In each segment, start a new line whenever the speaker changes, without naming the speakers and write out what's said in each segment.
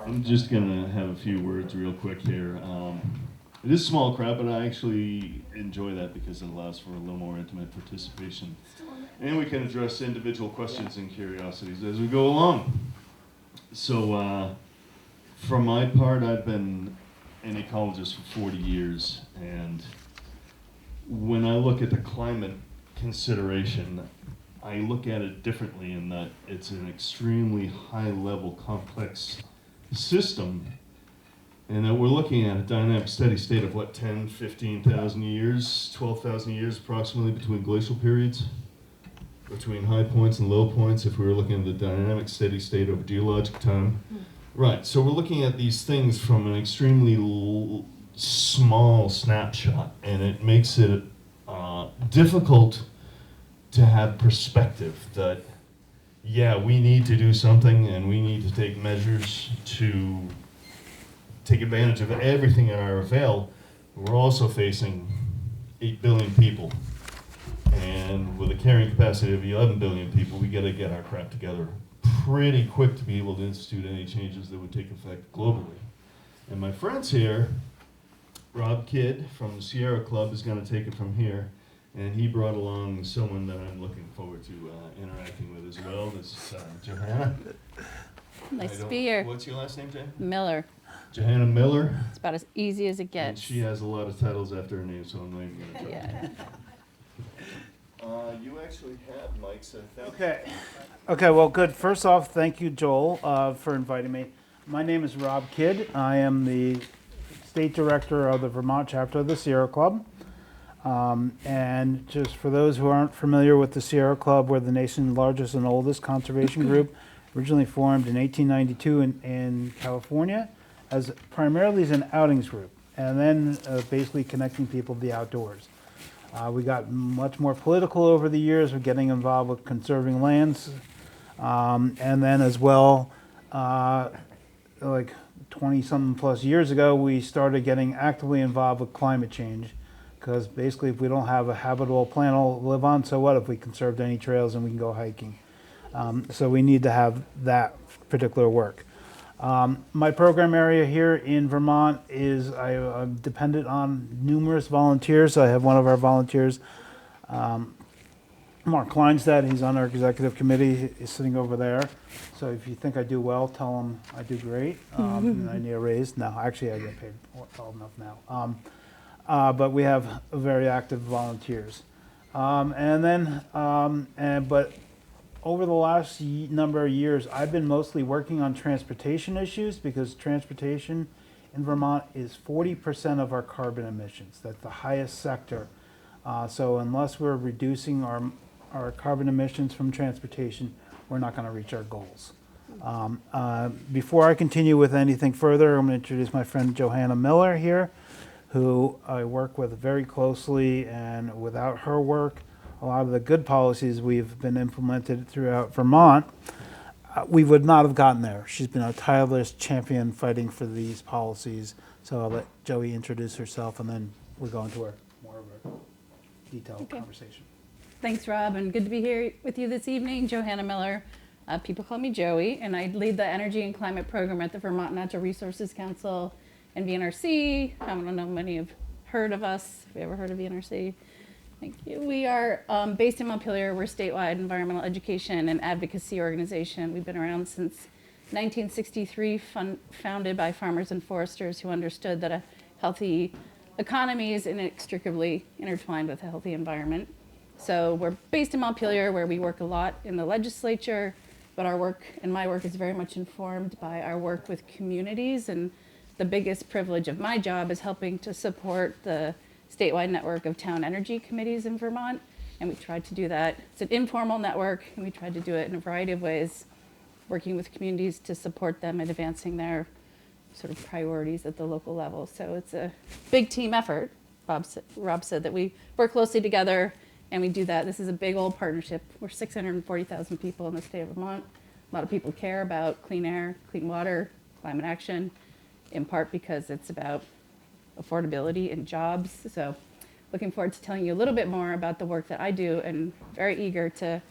I'm just gonna have a few words real quick here. It is a small crowd, but I actually enjoy that because it allows for a little more intimate participation. And we can address individual questions and curiosities as we go along. So, for my part, I've been an ecologist for 40 years, and when I look at the climate consideration, I look at it differently in that it's an extremely high-level, complex system, and that we're looking at a dynamic steady state of what, 10, 15,000 years, 12,000 years approximately between glacial periods, between high points and low points, if we were looking at the dynamic steady state over geologic time. Right, so we're looking at these things from an extremely small snapshot, and it makes it difficult to have perspective that, yeah, we need to do something and we need to take measures to take advantage of everything at our avail. We're also facing 8 billion people, and with a carrying capacity of 11 billion people, we gotta get our crap together pretty quick to be able to institute any changes that would take effect globally. And my friends here, Robb Kidd from the Sierra Club is gonna take it from here. And he brought along someone that I'm looking forward to interacting with as well. This is Johanna.
Nice to be here.
What's your last name, Jan?
Miller.
Johanna Miller.
It's about as easy as it
And
gets.
she has a lot of titles after her name, so I'm not even going to try.
Yeah.
You actually have mics, I think.
Okay, well, good. First off, thank you, Joel, for inviting me. My name is Robb Kidd. I am the state director of the Vermont chapter of the Sierra Club. And just for those who aren't familiar with the Sierra Club, we're the nation's largest and oldest conservation group, originally formed in 1892 in California, as primarily as an outings group, and then basically connecting people to the outdoors. We got much more political over the years. We're getting involved with conserving lands, and then as well, like 20-something plus years ago, we started getting actively involved with climate change. Because basically, if we don't have a habitable planet to live on, so what if we conserved any trails and we can go hiking? So we need to have that particular work. My program area here in Vermont is I'm dependent on numerous volunteers. I have one of our volunteers, Mark Kleinstedt. He's on our executive committee. He's sitting over there. So if you think I do well, tell him I do great. And I need a raise. No, actually, I get paid well enough now. But we have very active volunteers. But over the last number of years, I've been mostly working on transportation issues because transportation in Vermont is 40% of our carbon emissions. That's the highest sector. So unless we're reducing our carbon emissions from transportation, we're not going to reach our goals. Before I continue with anything further, I'm going to introduce my friend Johanna Miller here, who I work with very closely, and without her work, a lot of the good policies we've been implemented throughout Vermont, we would not have gotten there. She's been a tireless champion fighting for these policies. So I'll let Joey introduce herself, and then we'll go into more of a detailed conversation.
Thanks, Rob, and good to be here with you this evening. Johanna Miller. People call me Joey, and I lead the Energy and Climate Program at the Vermont Natural Resources Council and VNRC. I don't know, many have heard of us. Have you ever heard of VNRC? Thank you. We are based in Montpelier. We're a statewide environmental education and advocacy organization. We've been around since 1963, founded by farmers and foresters who understood that a healthy economy is inextricably intertwined with a healthy environment. So we're based in Montpelier, where we work a lot in the legislature, but our work and my work is very much informed by our work with communities, and the biggest privilege of my job is helping to support the statewide network of town energy committees in Vermont. And we tried to do that. It's an informal network, and we tried to do it in a variety of ways, working with communities to support them in advancing their sort of priorities at the local level. So it's a big team effort. Rob said that we work closely together, and we do that. This is a big old partnership. We're 640,000 people in the state of Vermont. A lot of people care about clean air, clean water, climate action, in part because it's about affordability and jobs. So looking forward to telling you a little bit more about the work that I do, and very eager to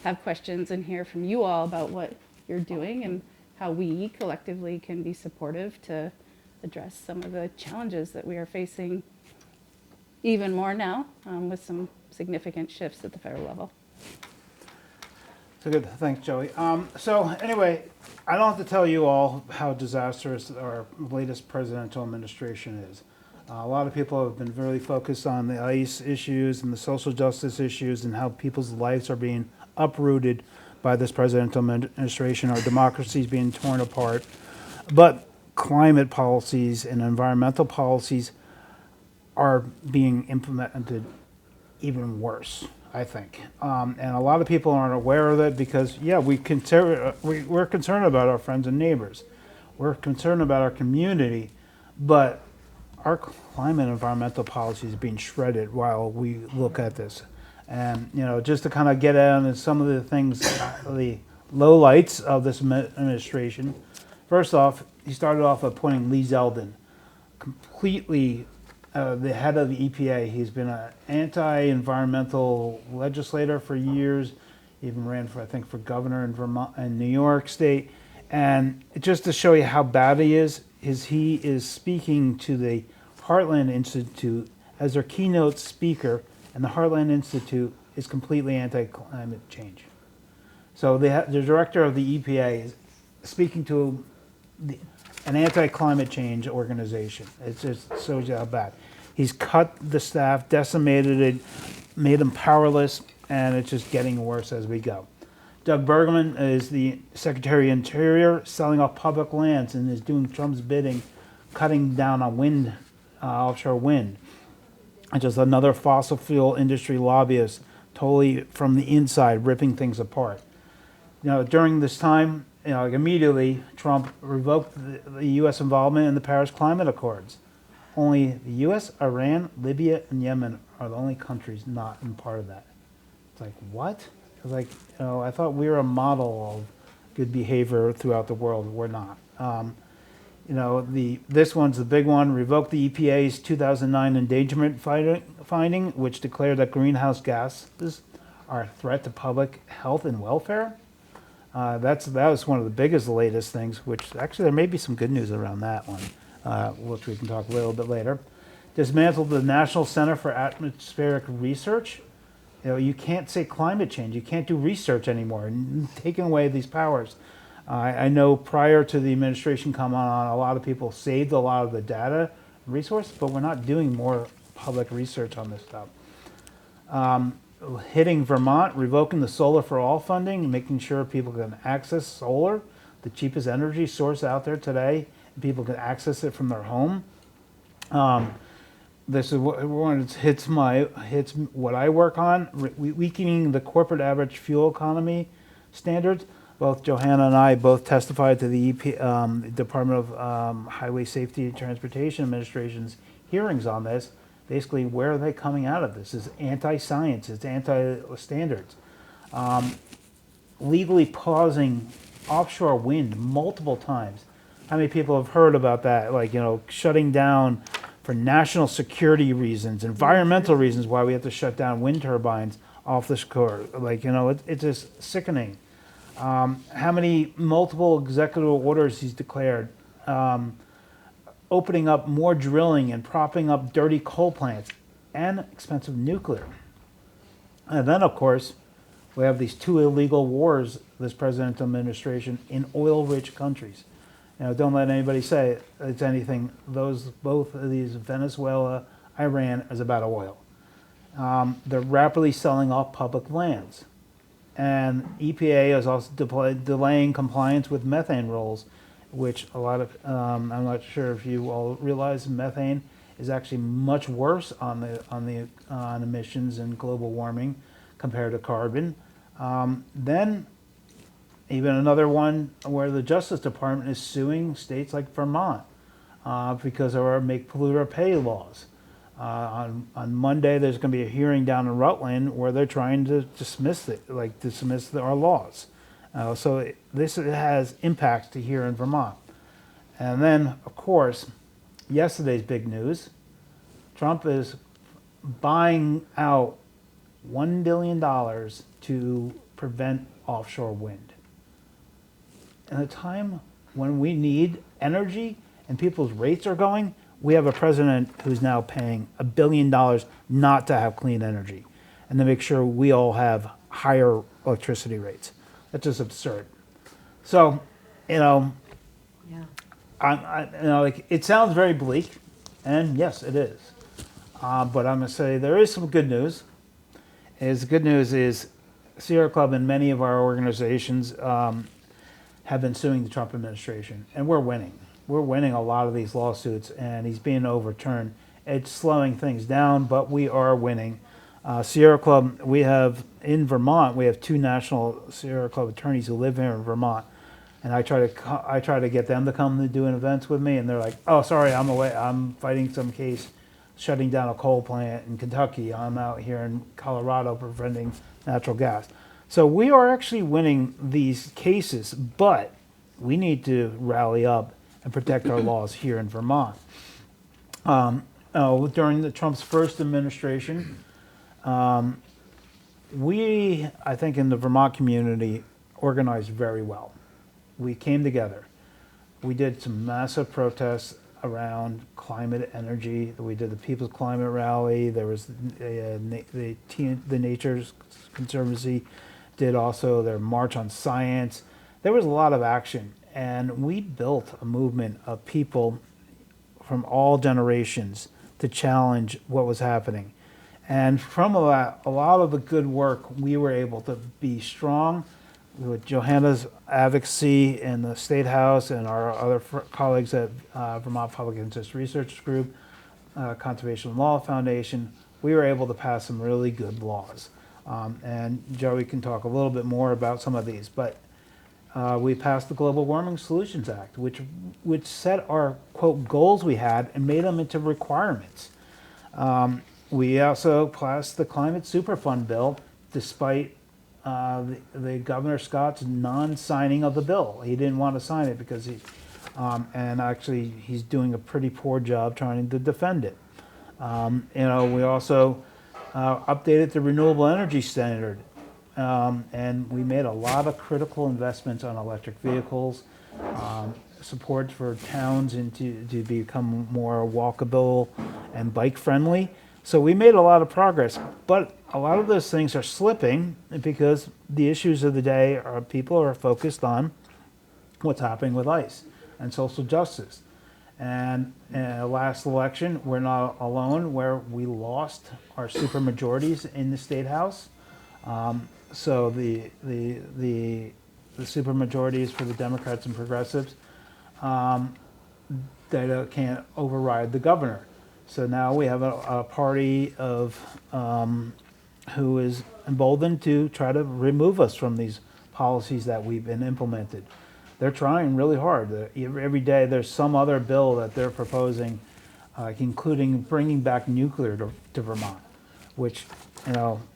have questions and hear from you all about what you're doing and how we collectively can be supportive to address some of the challenges that we are facing even more now, with some significant shifts at the federal level.
So good, thanks, Joey. So anyway, I don't have to tell you all how disastrous our latest presidential administration is. A lot of people have been really focused on the ICE issues and the social justice issues and how people's lives are being uprooted by this presidential administration. Our democracy is being torn apart. But climate policies and environmental policies are being implemented even worse, I think. And a lot of people aren't aware of it because, yeah, we're concerned about our friends and neighbors. We're concerned about our community, but our climate and environmental policy is being shredded while we look at this. And, just to kind of get at some of the things, the lowlights of this administration. First off, he started off appointing Lee Zeldin, completely the head of the EPA. He's been an anti-environmental legislator for years. He even ran for, I think, for governor in Vermont and New York State. And just to show you how bad he is he is speaking to the Heartland Institute as their keynote speaker, and the Heartland Institute is completely anti-climate change. So the director of the EPA is speaking to an anti-climate change organization. It just shows you how bad. He's cut the staff, decimated it, made them powerless, and it's just getting worse as we go. Doug Bergman is the Secretary of Interior, selling off public lands and is doing Trump's bidding, cutting down on wind, offshore wind. And just another fossil fuel industry lobbyist, totally from the inside, ripping things apart. During this time, immediately Trump revoked the U.S. involvement in the Paris Climate Accords. Only the U.S., Iran, Libya, and Yemen are the only countries not in part of that. It's like, what? It's like, I thought we were a model of good behavior throughout the world. We're not. This one's the big one. Revoked the EPA's 2009 endangerment finding, which declared that greenhouse gases are a threat to public health and welfare. That was one of the biggest, latest things, which actually there may be some good news around that one, which we can talk a little bit later. Dismantled the National Center for Atmospheric Research. You can't say climate change. You can't do research anymore. And taking away these powers. I know prior to the administration coming on, a lot of people saved a lot of the data resource, but we're not doing more public research on this stuff. Hitting Vermont, revoking the Solar for All funding, and making sure people can access solar, the cheapest energy source out there today, and people can access it from their home. This is what hits what I work on, weakening the corporate average fuel economy standards. Both Johanna and I both testified to the Department of Highway Safety and Transportation Administration's hearings on this. Basically, where are they coming out of this? It's anti-science, it's anti-standards. Legally pausing offshore wind multiple times. How many people have heard about that? Shutting down for national security reasons, environmental reasons, why we have to shut down wind turbines off the shore. It's just sickening. How many multiple executive orders he's declared, opening up more drilling and propping up dirty coal plants and expensive nuclear. And then, of course, we have these two illegal wars, this presidential administration, in oil-rich countries. Don't let anybody say it's anything. Both of these, Venezuela, Iran, is about oil. They're rapidly selling off public lands. And EPA is also delaying compliance with methane rules, which a lot of, I'm not sure if you all realize, methane is actually much worse on emissions and global warming compared to carbon. Then even another one where the Justice Department is suing states like Vermont because of our make polluter pay laws. On Monday, there's going to be a hearing down in Rutland where they're trying to dismiss our laws. So this has impacts to here in Vermont. And then, of course, yesterday's big news, Trump is buying out $1 billion to prevent offshore wind. In a time when we need energy and people's rates are going, we have a president who's now paying $1 billion not to have clean energy and to make sure we all have higher electricity rates. That's just absurd. So, you know,
Yeah.
like it sounds very bleak, and yes, it is. But I'm gonna say there is some good news. The good news is Sierra Club and many of our organizations have been suing the Trump administration, and we're winning. We're winning a lot of these lawsuits, and he's being overturned. It's slowing things down, but we are winning. Sierra Club, we have in Vermont, we have 2 national Sierra Club attorneys who live here in Vermont, and I try to get them to come to do events with me, and they're like, "Oh, sorry, I'm away. I'm fighting some case, shutting down a coal plant in Kentucky. I'm out here in Colorado preventing natural gas." So we are actually winning these cases, but we need to rally up and protect our laws here in Vermont. During the Trump's first administration, we, I think, in the Vermont community, organized very well. We came together. We did some massive protests around climate energy. We did the People's Climate Rally. There was the Nature Conservancy did also their March on Science. There was a lot of action, and we built a movement of people from all generations to challenge what was happening. And from a lot of the good work, we were able to be strong with Johanna's advocacy in the State House and our other colleagues at Vermont Public Interest Research Group, Conservation Law Foundation. We were able to pass some really good laws. And Joey can talk a little bit more about some of these, but we passed the Global Warming Solutions Act, which set our, quote, goals we had and made them into requirements. We also passed the Climate Superfund bill, despite the Governor Scott's non-signing of the bill. He didn't want to sign it because and actually he's doing a pretty poor job trying to defend it. We also updated the renewable energy standard, and we made a lot of critical investments on electric vehicles, support for towns and to become more walkable and bike friendly. So we made a lot of progress, but a lot of those things are slipping because the issues of the day are people are focused on what's happening with ICE and social justice. And in the last election, we're not alone where we lost our supermajorities in the State House. So the supermajorities for the Democrats and progressives, they can't override the governor. So now we have a party of who is emboldened to try to remove us from these policies that we've been implemented. They're trying really hard. Every day there's some other bill that they're proposing, including bringing back nuclear to Vermont, which,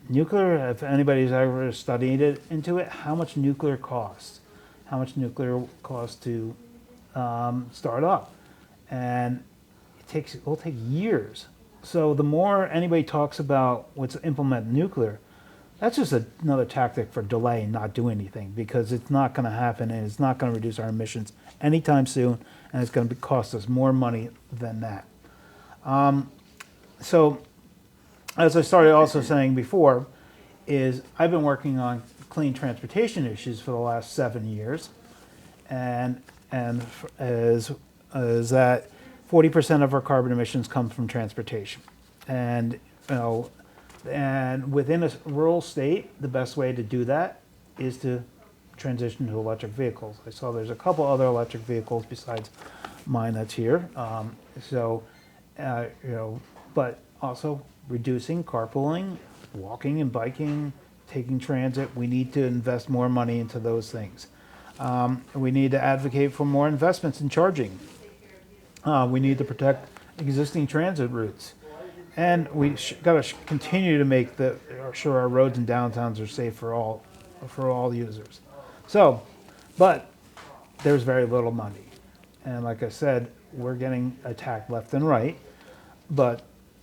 nuclear, if anybody's ever studied into it, how much nuclear costs to start up. And it will take years. So the more anybody talks about what's implement nuclear, that's just another tactic for delay and not do anything, because it's not going to happen and it's not going to reduce our emissions anytime soon, and it's going to cost us more money than that. So as I started also saying before, is I've been working on clean transportation issues for the last 7 years, and as that 40% of our carbon emissions come from transportation. And and within a rural state, the best way to do that is to transition to electric vehicles. I saw there's a couple other electric vehicles besides mine that's here. But also reducing carpooling, walking and biking, taking transit. We need to invest more money into those things. We need to advocate for more investments in charging. We need to protect existing transit routes. And we got to continue to make sure our roads and downtowns are safe for all users. So, but there's very little money. And like I said, we're getting attacked left and right. But,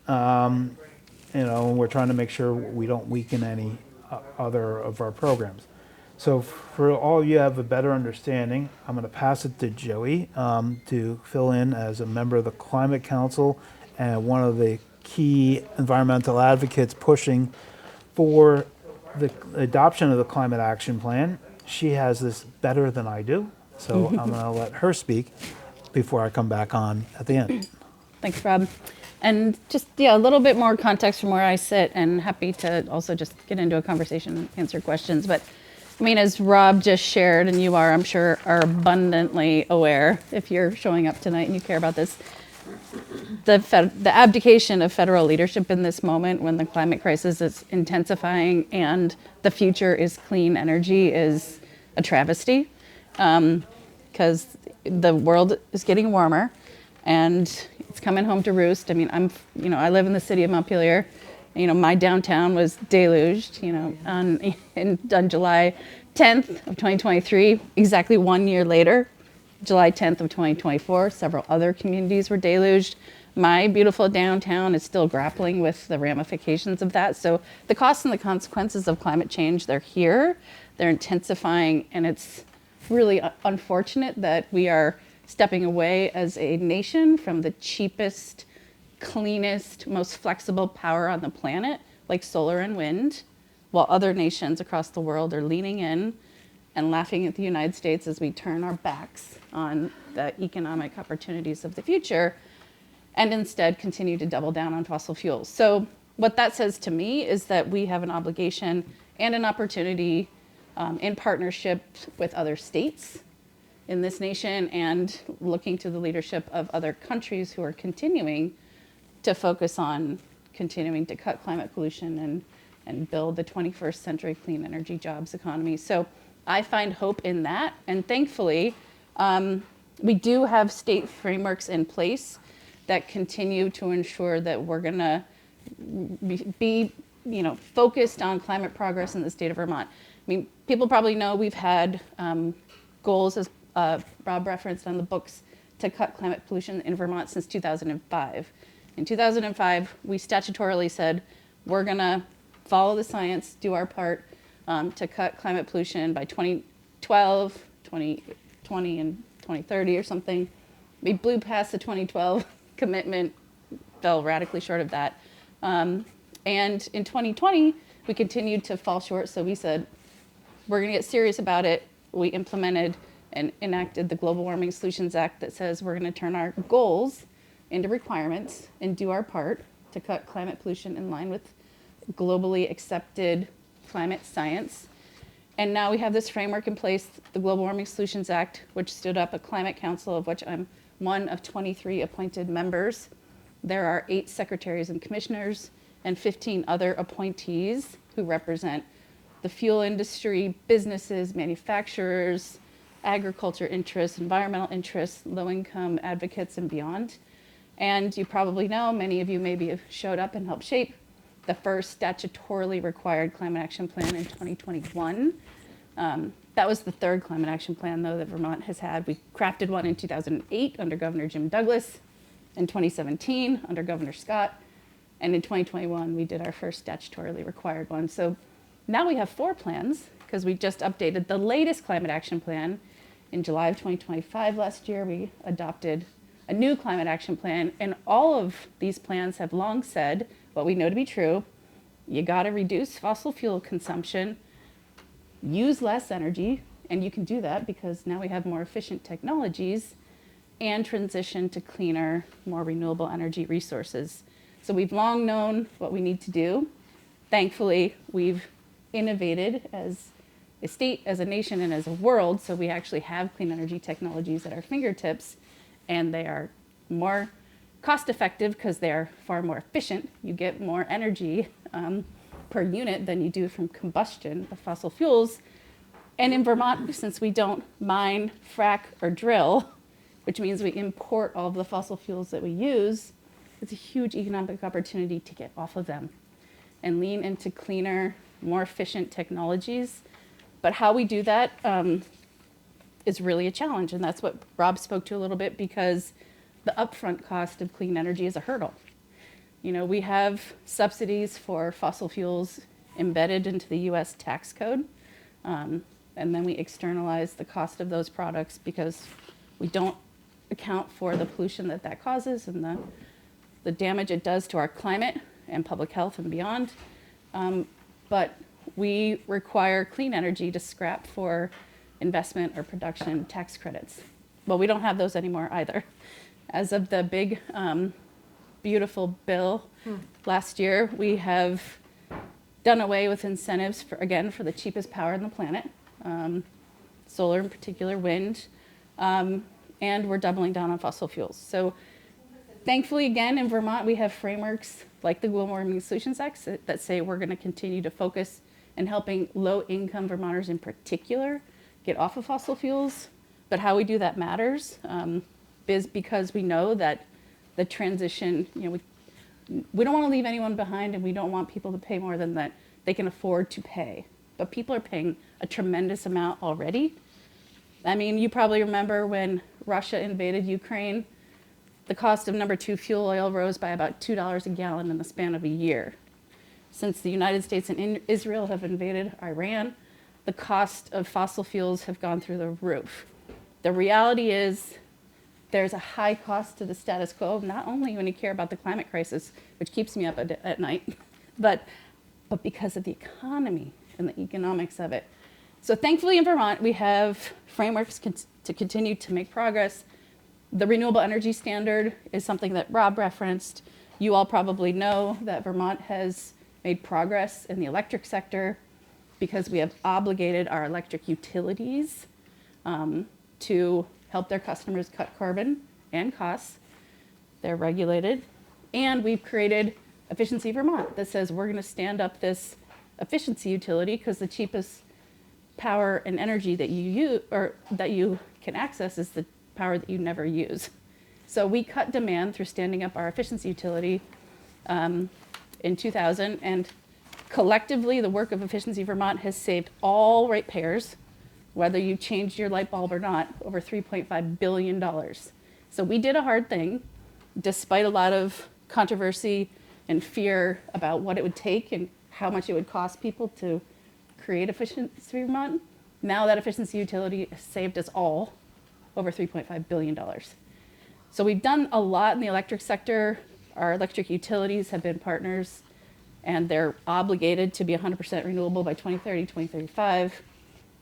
we're trying to make sure we don't weaken any other of our programs. So for all you have a better understanding, I'm going to pass it to Joey to fill in as a member of the Climate Council and one of the key environmental advocates pushing for the adoption of the Climate Action Plan. She has this better than I do, so I'm going to let her speak before I come back on at the end.
Thanks, Rob. And just, yeah, a little bit more context from where I sit, and happy to also just get into a conversation and answer questions. But I mean, as Rob just shared, and you are, I'm sure, are abundantly aware, if you're showing up tonight and you care about this, the abdication of federal leadership in this moment when the climate crisis is intensifying and the future is clean energy is a travesty, because the world is getting warmer and it's coming home to roost. I mean, I live in the city of Montpelier. My downtown was deluged, on July 10th of 2023, exactly 1 year later, July 10th of 2024, several other communities were deluged. My beautiful downtown is still grappling with the ramifications of that. So the costs and the consequences of climate change, they're here, they're intensifying, and it's really unfortunate that we are stepping away as a nation from the cheapest, cleanest, most flexible power on the planet, like solar and wind, while other nations across the world are leaning in and laughing at the United States as we turn our backs on the economic opportunities of the future and instead continue to double down on fossil fuels. So what that says to me is that we have an obligation and an opportunity in partnership with other states in this nation and looking to the leadership of other countries who are continuing to focus on continuing to cut climate pollution and build the 21st century clean energy jobs economy. So I find hope in that. And thankfully, we do have state frameworks in place that continue to ensure that we're going to be focused on climate progress in the state of Vermont. I mean, people probably know we've had goals, as Rob referenced on the books, to cut climate pollution in Vermont since 2005. In 2005, we statutorily said, we're going to follow the science, do our part to cut climate pollution by 2012, 2020, and 2030 or something. We blew past the 2012 commitment, fell radically short of that. And in 2020, we continued to fall short, so we said, we're going to get serious about it. We implemented and enacted the Global Warming Solutions Act that says we're going to turn our goals into requirements and do our part to cut climate pollution in line with globally accepted climate science. And now we have this framework in place, the Global Warming Solutions Act, which stood up a climate council of which I'm one of 23 appointed members. There are 8 secretaries and commissioners and 15 other appointees who represent the fuel industry, businesses, manufacturers, agriculture interests, environmental interests, low-income advocates, and beyond. And you probably know, many of you maybe have showed up and helped shape the first statutorily required climate action plan in 2021. That was the third climate action plan, though, that Vermont has had. We crafted one in 2008 under Governor Jim Douglas, in 2017 under Governor Scott, and in 2021 we did our first statutorily required one. So now we have 4 plans, because we just updated the latest climate action plan. In July of 2025 last year, we adopted a new climate action plan, and all of these plans have long said what we know to be true: you got to reduce fossil fuel consumption, use less energy, and you can do that because now we have more efficient technologies, and transition to cleaner, more renewable energy resources. So we've long known what we need to do. Thankfully, we've innovated as a state, as a nation, and as a world, so we actually have clean energy technologies at our fingertips, and they are more cost effective because they are far more efficient. You get more energy per unit than you do from combustion of fossil fuels. And in Vermont, since we don't mine, frack, or drill, which means we import all of the fossil fuels that we use, it's a huge economic opportunity to get off of them and lean into cleaner, more efficient technologies. But how we do that is really a challenge, and that's what Rob spoke to a little bit, because the upfront cost of clean energy is a hurdle. We have subsidies for fossil fuels embedded into the US tax code. and then we externalize the cost of those products because we don't account for the pollution that that causes and the damage it does to our climate and public health and beyond. But we require clean energy to scrap for investment or production tax credits. Well, we don't have those anymore either. As of the big, beautiful bill last year, we have done away with incentives for, again, for the cheapest power on the planet, solar in particular, wind, and we're doubling down on fossil fuels. So thankfully, again, in Vermont, we have frameworks like the Global Warming Solutions Act that say we're going to continue to focus in helping low-income Vermonters in particular get off of fossil fuels. But how we do that matters, is because we know that the transition, we don't want to leave anyone behind, and we don't want people to pay more than that they can afford to pay. But people are paying a tremendous amount already. I mean, you probably remember when Russia invaded Ukraine, the cost of number 2 fuel oil rose by about $2 a gallon in the span of a year. Since the United States and Israel have invaded Iran, the cost of fossil fuels have gone through the roof. The reality is there's a high cost to the status quo, not only when you care about the climate crisis, which keeps me up at night, but because of the economy and the economics of it. So thankfully in Vermont, we have frameworks to continue to make progress. The renewable energy standard is something that Robb referenced. You all probably know that Vermont has made progress in the electric sector because we have obligated our electric utilities to help their customers cut carbon and costs. They're regulated. And we've created Efficiency Vermont that says we're going to stand up this efficiency utility because the cheapest power and energy that you use or that you can access is the power that you never use. So we cut demand through standing up our efficiency utility in 2000, and collectively the work of Efficiency Vermont has saved all ratepayers, whether you changed your light bulb or not, over $3.5 billion. So we did a hard thing, despite a lot of controversy and fear about what it would take and how much it would cost people to create Efficiency Vermont. Now that efficiency utility has saved us all over $3.5 billion. So we've done a lot in the electric sector. Our electric utilities have been partners, and they're obligated to be 100% renewable by 2030, 2035.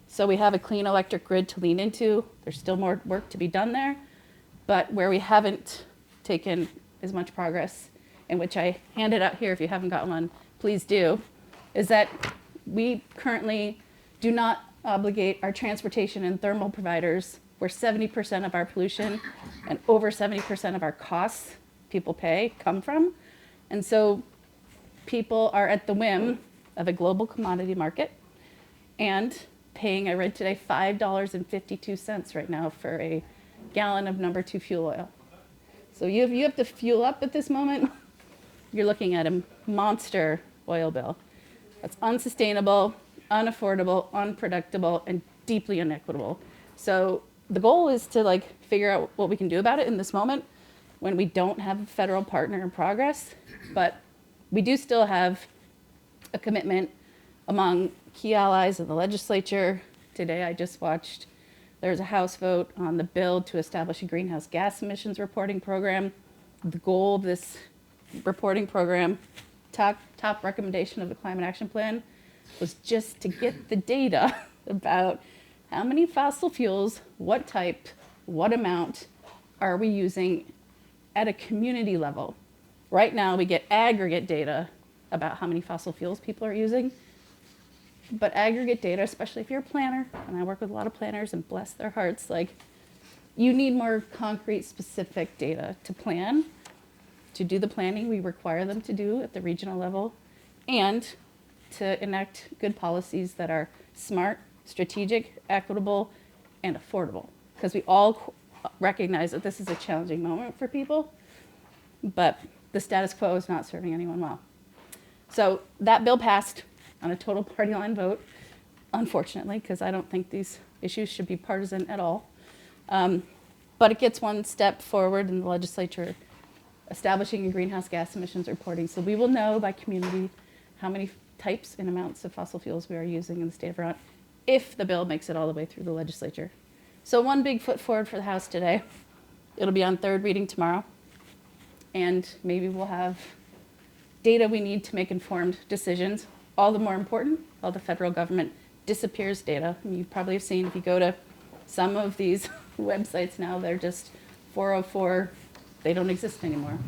So we have a clean electric grid to lean into. There's still more work to be done there, but where we haven't taken as much progress, and which I handed out here if you haven't got one, please do, is that we currently do not obligate our transportation and thermal providers where 70% of our pollution and over 70% of our costs people pay come from. And so people are at the whim of a global commodity market and paying, I read today, $5.52 right now for a gallon of number 2 fuel oil. So you have to fuel up at this moment, you're looking at a monster oil bill. That's unsustainable, unaffordable, unpredictable, and deeply inequitable. So the goal is to figure out what we can do about it in this moment when we don't have a federal partner in progress, but we do still have a commitment among key allies in the legislature. Today I just watched, there's a House vote on the bill to establish a greenhouse gas emissions reporting program. The goal of this reporting program, top recommendation of the Climate Action Plan, was just to get the data about how many fossil fuels, what type, what amount are we using at a community level. Right now we get aggregate data about how many fossil fuels people are using, but aggregate data, especially if you're a planner, and I work with a lot of planners and bless their hearts, you need more concrete, specific data to plan, to do the planning we require them to do at the regional level, and to enact good policies that are smart, strategic, equitable, and affordable. Because we all recognize that this is a challenging moment for people, but the status quo is not serving anyone well. So that bill passed on a total party line vote, unfortunately, because I don't think these issues should be partisan at all. But it gets one step forward in the legislature, establishing a greenhouse gas emissions reporting. So we will know by community how many types and amounts of fossil fuels we are using in the state of Vermont, if the bill makes it all the way through the legislature. So one big foot forward for the House today. It'll be on third reading tomorrow. And maybe we'll have data we need to make informed decisions. All the more important, while the federal government disappears data. And you probably have seen, if you go to some of these websites now, they're just 404, they don't exist anymore.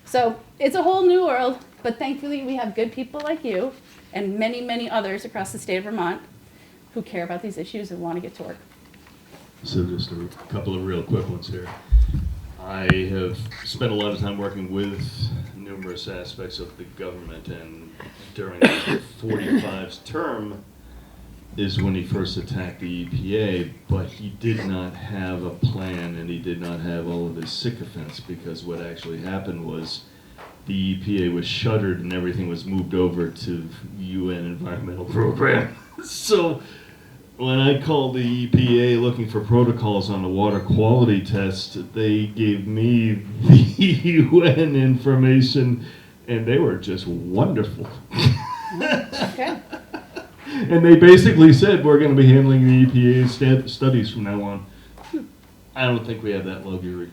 So it's a whole new world, but thankfully we have good people like you and many, many others across the state of Vermont who care about these issues and want to get to work.
So just a couple of real quick ones here. I have spent a lot of time working with numerous aspects of the government, and during 45's term is when he first attacked the EPA, but he did not have a plan and he did not have all of his sycophants, because what actually happened was the EPA was shuttered and everything was moved over to UN environmental program. So when I called the EPA looking for protocols on the water quality test, they gave me the UN information, and they were just wonderful.
Okay.
And they basically said, we're going to be handling the EPA studies from now on. I don't think we have that luxury.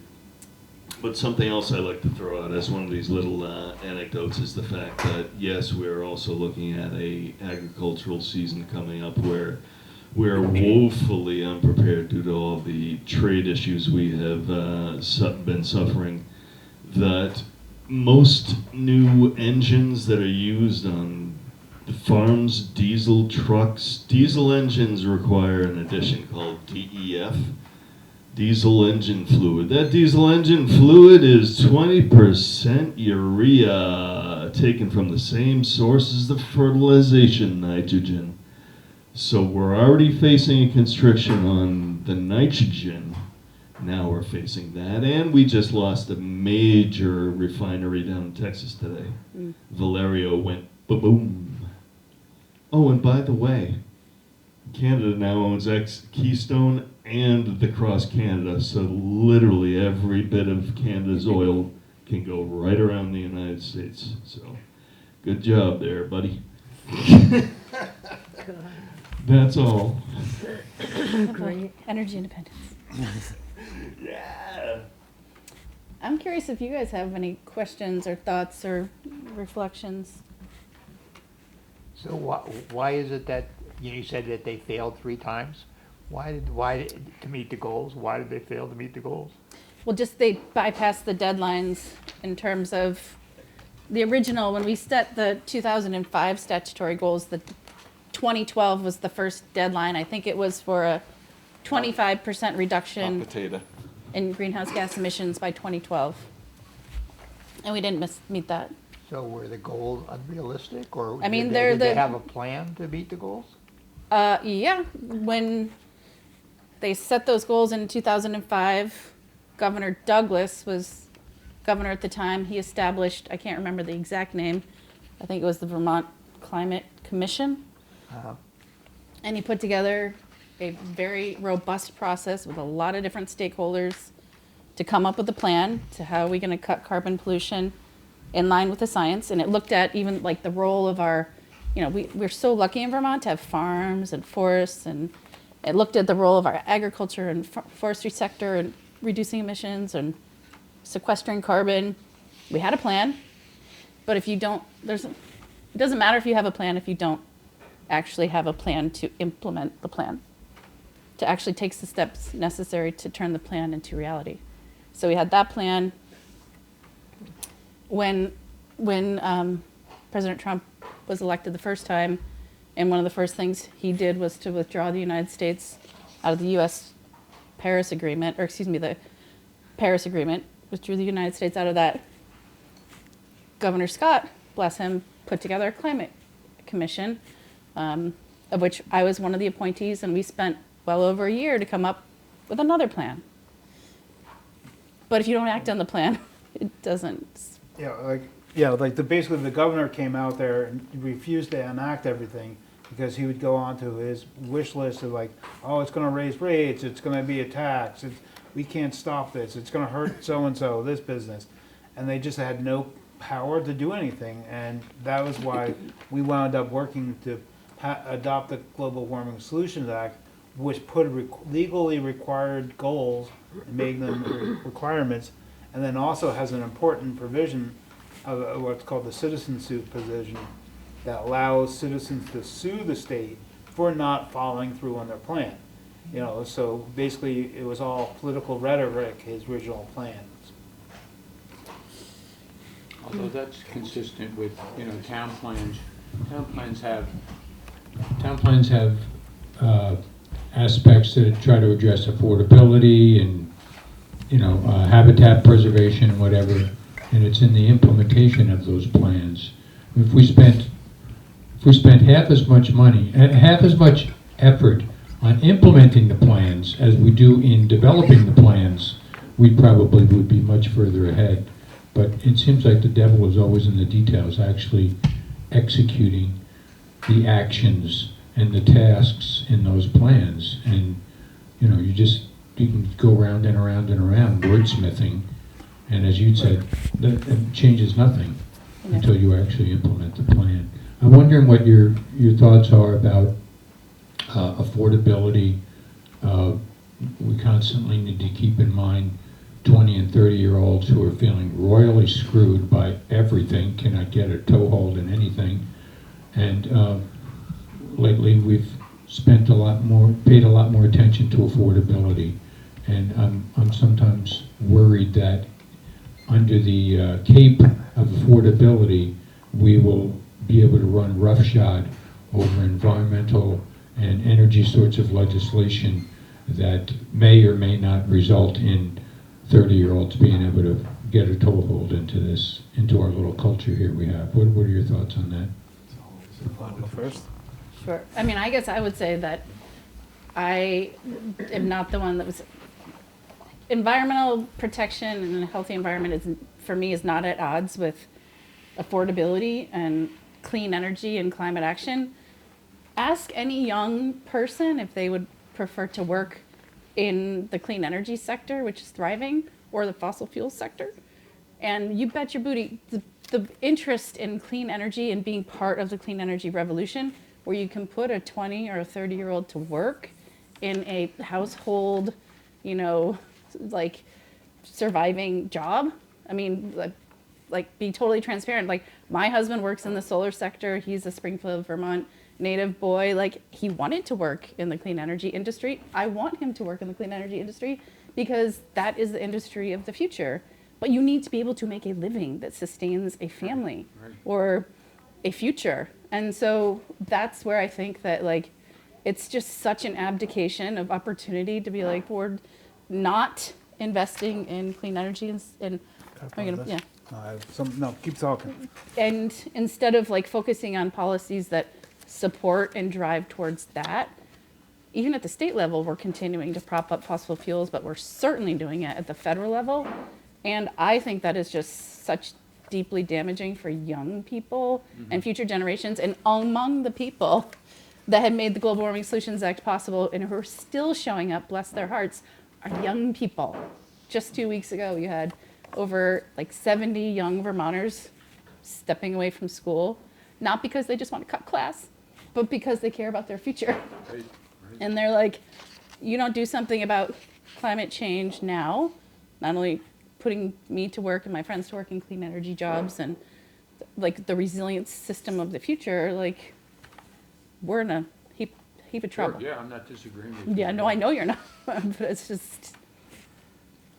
But something else I like to throw out as one of these little anecdotes is the fact that, yes, we're also looking at a agricultural season coming up where we're woefully unprepared due to all the trade issues we have been suffering. That most new engines that are used on the farms, diesel trucks, diesel engines require an addition called DEF, diesel engine fluid. That diesel engine fluid is 20% urea, taken from the same source as the fertilization nitrogen. So we're already facing a constriction on the nitrogen. Now we're facing that, and we just lost a major refinery down in Texas today. Valerio went boom. Oh, and by the way, Canada now owns Keystone and the Cross Canada, so literally every bit of Canada's oil can go right around the United States. So good job there, buddy. That's all.
Great. Energy independence.
Yeah.
I'm curious if you guys have any questions or thoughts or reflections.
So why is it that, you said that they failed 3 times? To meet the goals? Why did they fail to meet the goals?
Well, just they bypassed the deadlines in terms of the original, when we set the 2005 statutory goals, the 2012 was the first deadline. I think it was for a 25% reduction in greenhouse gas emissions by 2012. And we didn't meet that.
So were the goals unrealistic, or
I mean,
did they have a plan to meet the goals?
Yeah, when they set those goals in 2005, Governor Douglas was governor at the time. He established, I can't remember the exact name, I think it was the Vermont Climate Commission. And he put together a very robust process with a lot of different stakeholders to come up with a plan to how are we going to cut carbon pollution in line with the science. And it looked at even like the role of our, we're so lucky in Vermont to have farms and forests, and it looked at the role of our agriculture and forestry sector and reducing emissions and sequestering carbon. We had a plan, but if you don't, it doesn't matter if you have a plan if you don't actually have a plan to implement the plan, to actually take the steps necessary to turn the plan into reality. So we had that plan. When President Trump was elected the first time, and one of the first things he did was to withdraw the United States out of the U.S. Paris Agreement, the Paris Agreement, withdrew the United States out of that. Governor Scott, bless him, put together a climate commission, of which I was one of the appointees, and we spent well over a year to come up with another plan. But if you don't act on the plan, it doesn't.
Basically the governor came out there and refused to enact everything because he would go on to his wish list of it's going to raise rates, it's going to be a tax, we can't stop this, it's going to hurt so-and-so, this business. And they just had no power to do anything. And that was why we wound up working to adopt the Global Warming Solutions Act, which put legally required goals and made them requirements, and then also has an important provision of what's called the citizen suit provision that allows citizens to sue the state for not following through on their plan. You know, so basically it was all political rhetoric, his original plans.
Although that's consistent with, you know, town plans. Town plans have aspects that try to address affordability and, you know, habitat preservation and whatever, and it's in the implementation of those plans. If we spent half as much money, half as much effort on implementing the plans as we do in developing the plans, we probably would be much further ahead. But it seems like the devil is always in the details, actually executing the actions and the tasks in those plans. And, you know, you can go round and around and around wordsmithing, and as you said, that changes nothing until you actually implement the plan. I'm wondering what your thoughts are about affordability. We constantly need to keep in mind 20 and 30-year-olds who are feeling royally screwed by everything, cannot get a toehold in anything. And lately we've paid a lot more attention to affordability. And I'm sometimes worried that under the cape of affordability, we will be able to run roughshod over environmental and energy sorts of legislation that may or may not result in 30-year-olds being able to get a toehold into our little culture here we have. What are your thoughts on that?
I'll go first.
Sure. I mean, I guess I would say that I am not the one that was. Environmental protection and a healthy environment is, for me, is not at odds with affordability and clean energy and climate action. Ask any young person if they would prefer to work in the clean energy sector, which is thriving, or the fossil fuel sector. And you bet your booty, the interest in clean energy and being part of the clean energy revolution, where you can put a 20 or a 30-year-old to work in a household, you know, like surviving job. I mean, like be totally transparent. Like my husband works in the solar sector. He's a Springfield, Vermont native boy. Like he wanted to work in the clean energy industry. I want him to work in the clean energy industry because that is the industry of the future. But you need to be able to make a living that sustains a family or a future. And so that's where I think that like, it's just such an abdication of opportunity to be like, we're not investing in clean energy and yeah.
No, keep talking.
And instead of like focusing on policies that support and drive towards that, even at the state level, we're continuing to prop up fossil fuels, but we're certainly doing it at the federal level. And I think that is just such deeply damaging for young people and future generations. And among the people that had made the Global Warming Solutions Act possible and who are still showing up, bless their hearts, are young people. Just 2 weeks ago, you had over like 70 young Vermonters stepping away from school, not because they just want to cut class, but because they care about their future. Right. And they're like, you don't do something about climate change now, not only putting me to work and my friends to work in clean energy jobs and like the resilience system of the future, like we're in a heap of trouble.
Sure, yeah, I'm not disagreeing with you.
Yeah, no, I know you're not, but it's just.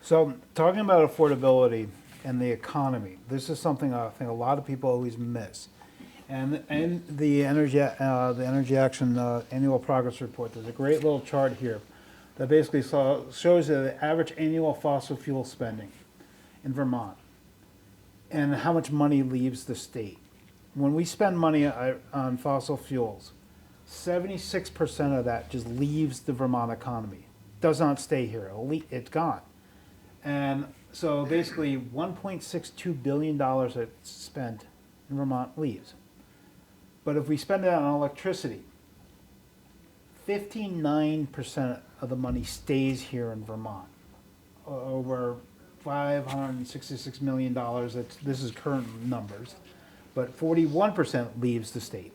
So talking about affordability and the economy, this is something I think a lot of people always miss. And in the Energy Action Annual Progress Report, there's a great little chart here that basically shows the average annual fossil fuel spending in Vermont and how much money leaves the state. When we spend money on fossil fuels, 76% of that just leaves the Vermont economy. Does not stay here. It's gone. And so basically $1.62 billion that's spent in Vermont leaves. But if we spend it on electricity, 59% of the money stays here in Vermont. Over $566 million, this is current numbers, but 41% leaves the state.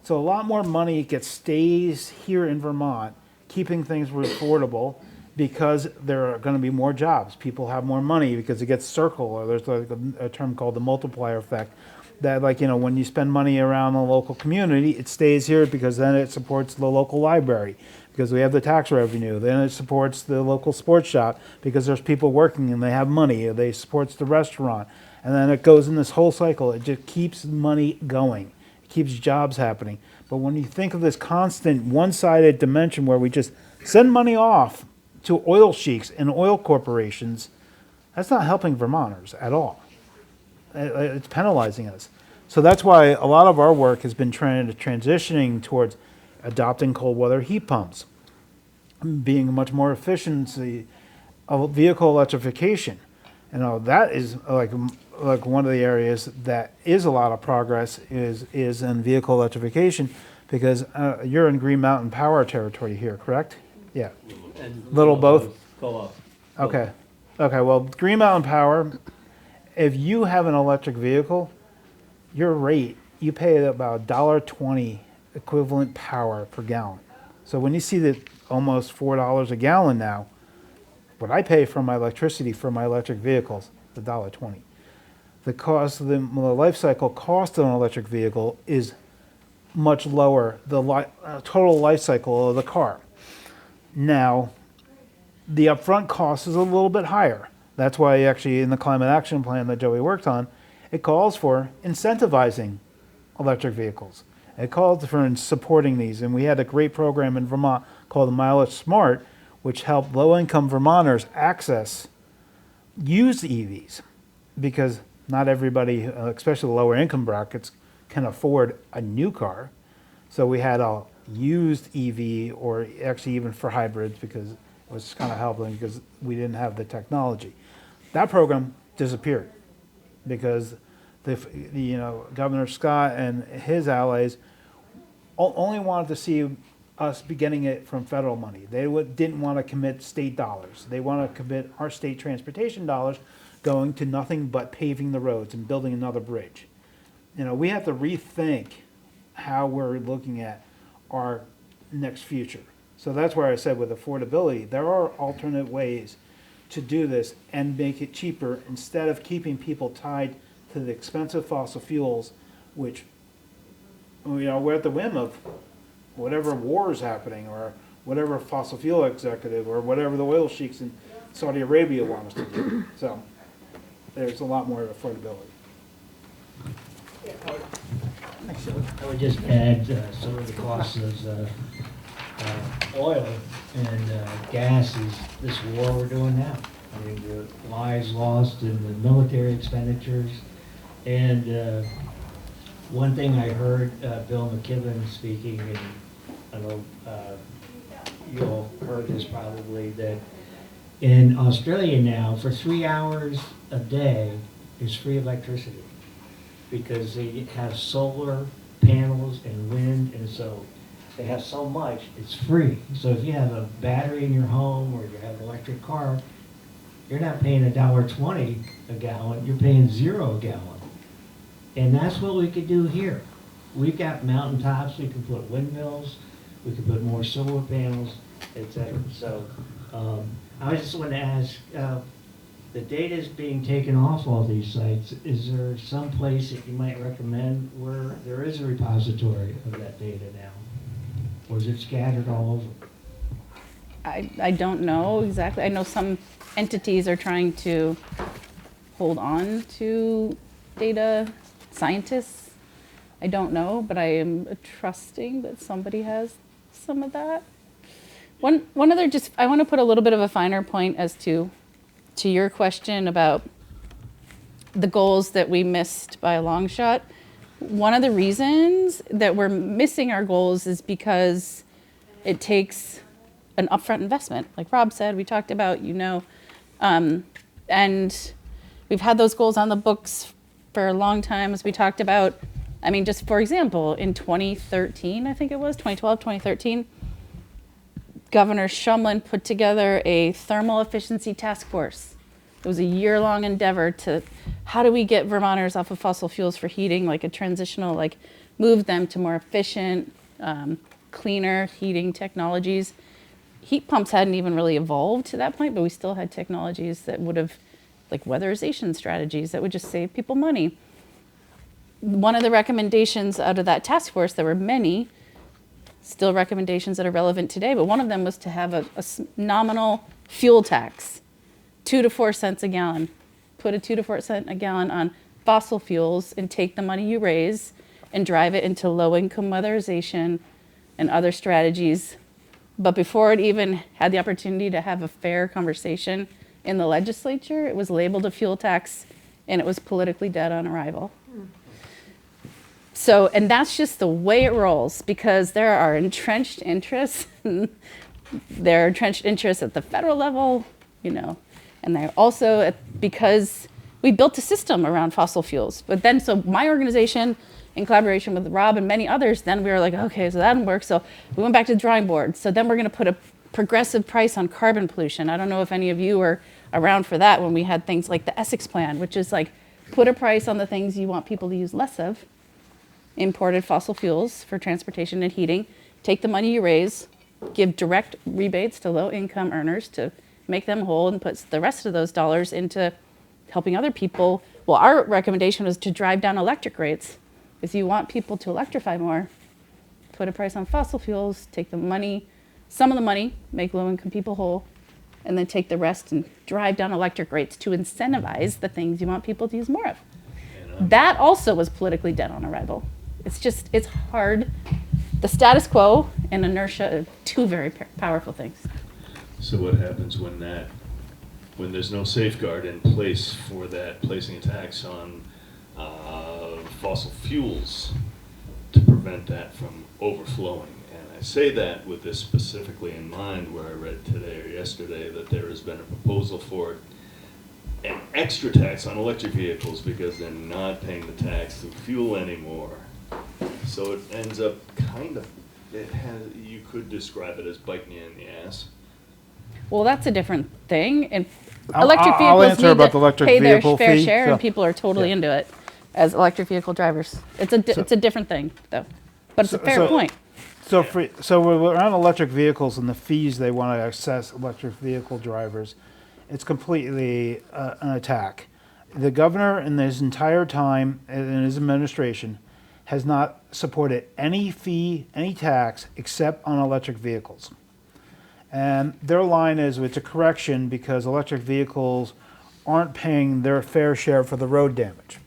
So a lot more money stays here in Vermont, keeping things affordable because there are going to be more jobs. People have more money because it gets circle, or there's like a term called the multiplier effect. That, like, you know, when you spend money around the local community, it stays here because then it supports the local library because we have the tax revenue. Then it supports the local sports shop because there's people working and they have money. They supports the restaurant. And then it goes in this whole cycle. It just keeps money going. It keeps jobs happening. But when you think of this constant one-sided dimension where we just send money off to oil sheiks and oil corporations, that's not helping Vermonters at all. It's penalizing us. So that's why a lot of our work has been transitioning towards adopting cold weather heat pumps, being much more efficiency of vehicle electrification. You know, that is like one of the areas that is a lot of progress is in vehicle electrification, because you're in Green Mountain Power territory here, correct? Yeah. Little both?
Co-op.
Okay. Okay, well, Green Mountain Power, if you have an electric vehicle, your rate, you pay about $1.20 equivalent power per gallon. So when you see that almost $4 a gallon now, what I pay for my electricity for my electric vehicles is $1.20. The cost of the life cycle cost of an electric vehicle is much lower, the total life cycle of the car. Now, the upfront cost is a little bit higher. That's why actually in the climate action plan that Joey worked on, it calls for incentivizing electric vehicles. It calls for supporting these. And we had a great program in Vermont called the Mileage Smart, which helped low-income Vermonters access used EVs, because not everybody, especially the lower income brackets, can afford a new car. So we had a used EV, or actually even for hybrids, because it was kind of helping because we didn't have the technology. That program disappeared because Governor Scott and his allies only wanted to see us be getting it from federal money. They didn't want to commit state dollars. They want to commit our state transportation dollars going to nothing but paving the roads and building another bridge. You know, we have to rethink how we're looking at our next future. So that's where I said with affordability, there are alternate ways to do this and make it cheaper instead of keeping people tied to the expensive fossil fuels, which, we're at the whim of whatever war is happening, or whatever fossil fuel executive, or whatever the oil sheiks in Saudi Arabia want us to do. So there's a lot more affordability.
I would just add some of the costs of oil and gas is this war we're doing now. I mean, the lives lost in the military expenditures. And one thing I heard Bill McKibben speaking, and I know you all heard this probably, that in Australia now, for 3 hours a day is free electricity because they have solar panels and wind, and so they have so much, it's free. So if you have a battery in your home or you have an electric car, you're not paying $1.20 a gallon, you're paying $0 a gallon. And that's what we could do here. We've got mountaintops, we can put windmills, we can put more solar panels, etc. So I just want to ask, the data is being taken off all these sites. Is there some place that you might recommend where there is a repository of that data now? Or is it scattered all over?
I don't know exactly. I know some entities are trying to hold on to data. Scientists, I don't know, but I am trusting that somebody has some of that. One other, I want to put a little bit of a finer point as to your question about the goals that we missed by a long shot. One of the reasons that we're missing our goals is because it takes an upfront investment. Like Robb said, we talked about, and we've had those goals on the books for a long time, as we talked about. I mean, just for example, in 2013, I think it was, 2012, 2013, Governor Shumlin put together a thermal efficiency task force. It was a year-long endeavor to, how do we get Vermonters off of fossil fuels for heating, like a transitional, like move them to more efficient, cleaner heating technologies. Heat pumps hadn't even really evolved to that point, but we still had technologies that would have, like weatherization strategies, that would just save people money. One of the recommendations out of that task force, there were many, still recommendations that are relevant today, but one of them was to have a nominal fuel tax, 2 to 4 cents a gallon. Put a 2 to 4 cent a gallon on fossil fuels and take the money you raise and drive it into low-income weatherization and other strategies. But before it even had the opportunity to have a fair conversation in the legislature, it was labeled a fuel tax and it was politically dead on arrival. So, and that's just the way it rolls, because there are entrenched interests. There are entrenched interests at the federal level, you know, and they're also because we built a system around fossil fuels. But then, so my organization, in collaboration with Robb and many others, then we were like, okay, so that didn't work. So we went back to the drawing board. So then we're going to put a progressive price on carbon pollution. I don't know if any of you were around for that when we had things like the Essex plan, which is like put a price on the things you want people to use less of, imported fossil fuels for transportation and heating, take the money you raise, give direct rebates to low-income earners to make them whole, and put the rest of those dollars into helping other people. Well, our recommendation was to drive down electric rates. If you want people to electrify more, put a price on fossil fuels, take the money, some of the money, make low-income people whole, and then take the rest and drive down electric rates to incentivize the things you want people to use more of. That also was politically dead on arrival. It's hard. The status quo and inertia are two very powerful things.
So what happens when there's no safeguard in place for that, placing a tax on fossil fuels to prevent that from overflowing? And I say that with this specifically in mind, where I read today or yesterday that there has been a proposal for an extra tax on electric vehicles because they're not paying the tax through fuel anymore. So it ends up you could describe it as biting you in the ass.
Well, that's a different thing. And
I'll
electric vehicles
answer
need
about
to
the electric
pay their
vehicle
fair
fee,
share,
so-
and people are totally into it as electric vehicle drivers. It's a different thing, though. But it's a fair point.
So we're on electric vehicles and the fees they want to assess electric vehicle drivers. It's completely an attack. The governor in his entire time in his administration has not supported any fee, any tax, except on electric vehicles. And their line is it's a correction because electric vehicles aren't paying their fair share for the road damage.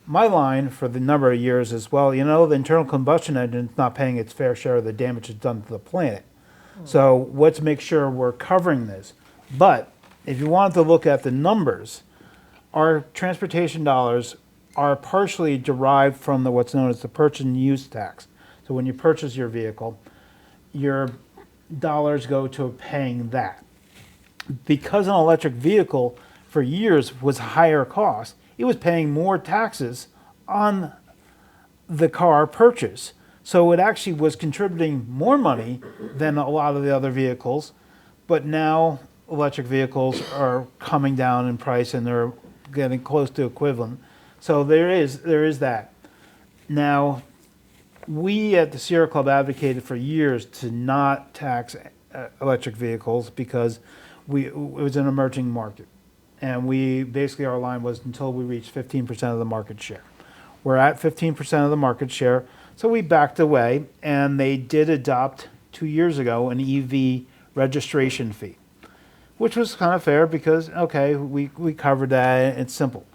My line for the number of years is, well, you know, the internal combustion engine is not paying its fair share of the damage it's done to the planet. So let's make sure we're covering this. But if you wanted to look at the numbers, our transportation dollars are partially derived from what's known as the purchase and use tax. So when you purchase your vehicle, your dollars go to paying that. Because an electric vehicle for years was higher cost, it was paying more taxes on the car purchase. So it actually was contributing more money than a lot of the other vehicles. But now electric vehicles are coming down in price and they're getting close to equivalent. So there is that. Now, we at the Sierra Club advocated for years to not tax electric vehicles because it was an emerging market. And our line was until we reach 15% of the market share. We're at 15% of the market share, so we backed away, and they did adopt 2 years ago an EV registration fee, which was kind of fair because, okay, we covered that, it's simple.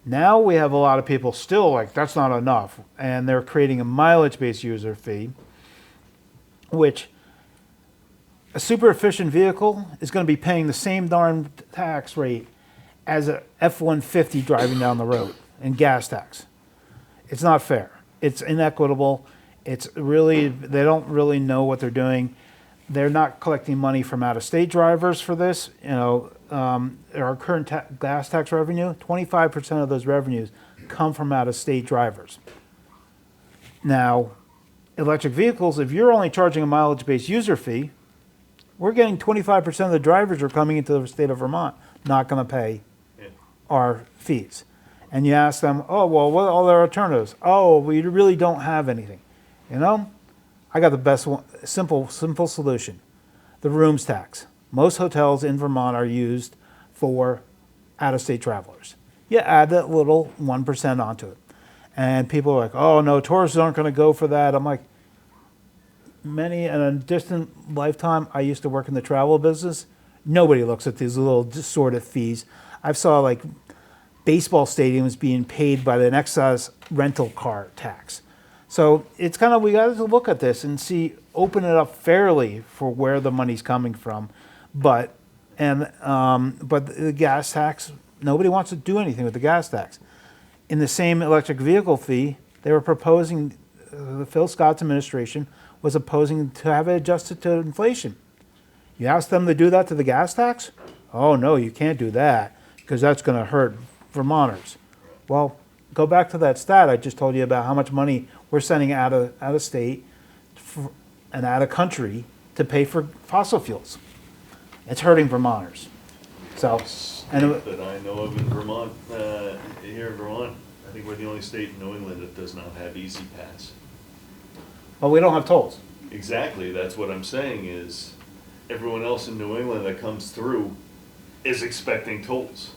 Now we have a lot of people still like, that's not enough, and they're creating a mileage-based user fee, which a super efficient vehicle is going to be paying the same darn tax rate as a F-150 driving down the road in gas tax. It's not fair. It's inequitable. They don't really know what they're doing. They're not collecting money from out-of-state drivers for this. You know, our current gas tax revenue, 25% of those revenues come from out-of-state drivers. Now, electric vehicles, if you're only charging a mileage-based user fee, we're getting 25% of the drivers who are coming into the state of Vermont not going to pay our fees. and you ask them, oh, well, what are all their alternatives? Oh, we really don't have anything. You know, I got the best one, simple solution. The rooms tax. Most hotels in Vermont are used for out-of-state travelers. You add that little 1% onto it. And people are like, oh no, tourists aren't gonna go for that. I'm like, in a distant lifetime, I used to work in the travel business. Nobody looks at these little distorted fees. I saw like baseball stadiums being paid by an excess rental car tax. So it's kind of, we got to look at this and see, open it up fairly for where the money's coming from. But the gas tax, nobody wants to do anything with the gas tax. In the same electric vehicle fee, they were proposing, the Phil Scott's administration was opposing to have it adjusted to inflation. You ask them to do that to the gas tax? Oh no, you can't do that because that's going to hurt Vermonters. Well, go back to that stat I just told you about how much money we're sending out of state and out of country to pay for fossil fuels. It's hurting Vermonters. So, and
That I know of in Vermont, here in Vermont, I think we're the only state in New England that does not have Easy Pass.
well, we don't have tolls.
Exactly, that's what I'm saying is, everyone else in New England that comes through is expecting tolls.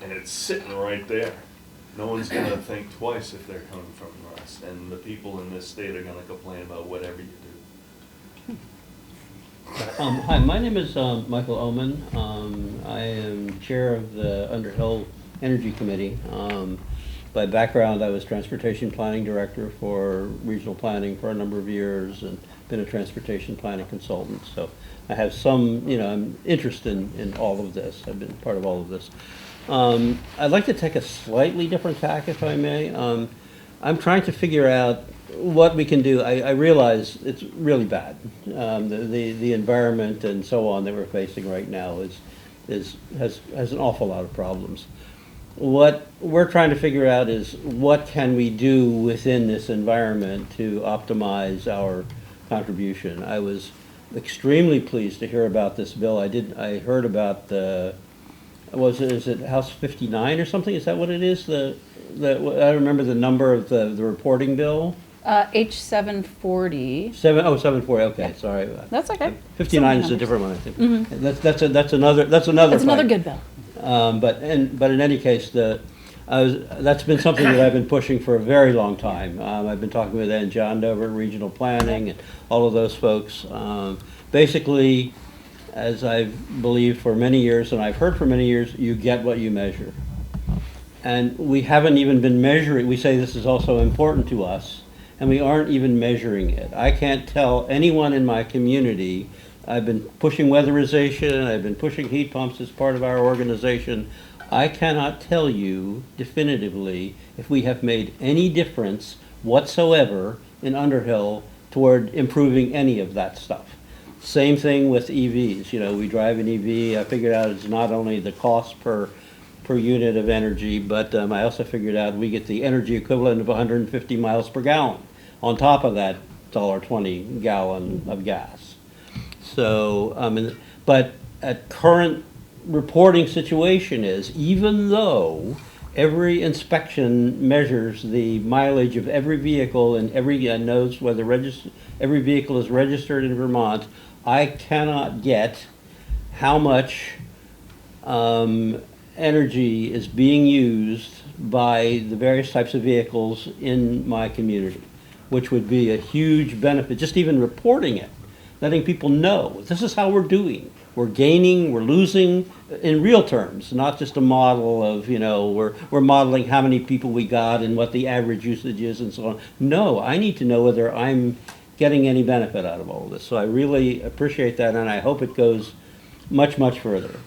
And it's sitting right there. No one's gonna think twice if they're coming from us. And the people in this state are gonna complain about whatever you do.
Hi, my name is Michael Oman. I am chair of the Underhill Energy Committee. By background, I was transportation planning director for regional planning for a number of years and been a transportation planning consultant. So I have some, I'm interested in all of this. I've been part of all of this. I'd like to take a slightly different tack, if I may. I'm trying to figure out what we can do. I realize it's really bad. The environment and so on that we're facing right now has an awful lot of problems. What we're trying to figure out is what can we do within this environment to optimize our contribution. I was extremely pleased to hear about this bill. I heard about is it House 59 or something? Is that what it is? I don't remember the number of the reporting bill.
H740.
740. Okay, sorry.
That's okay.
59 is a different one, I think. That's another. That's another fight.
good bill.
But in any case, that's been something that I've been pushing for a very long time. I've been talking with Ann John over at Regional Planning and all of those folks. Basically, as I've believed for many years, and I've heard for many years, you get what you measure. And we haven't even been measuring. We say this is also important to us, and we aren't even measuring it. I can't tell anyone in my community. I've been pushing weatherization, I've been pushing heat pumps as part of our organization. I cannot tell you definitively if we have made any difference whatsoever in Underhill toward improving any of that stuff. Same thing with EVs. We drive an EV. I figured out it's not only the cost per unit of energy, but I also figured out we get the energy equivalent of 150 miles per gallon on top of that $1.20 gallon of gas. So, but at current reporting situation is, even though every inspection measures the mileage of every vehicle and knows whether every vehicle is registered in Vermont, I cannot get how much energy is being used by the various types of vehicles in my community, which would be a huge benefit, just even reporting it, letting people know this is how we're doing. We're gaining, we're losing in real terms, not just a model of, we're modeling how many people we got and what the average usage is and so on. No, I need to know whether I'm getting any benefit out of all of this. So I really appreciate that, and I hope it goes much, much further.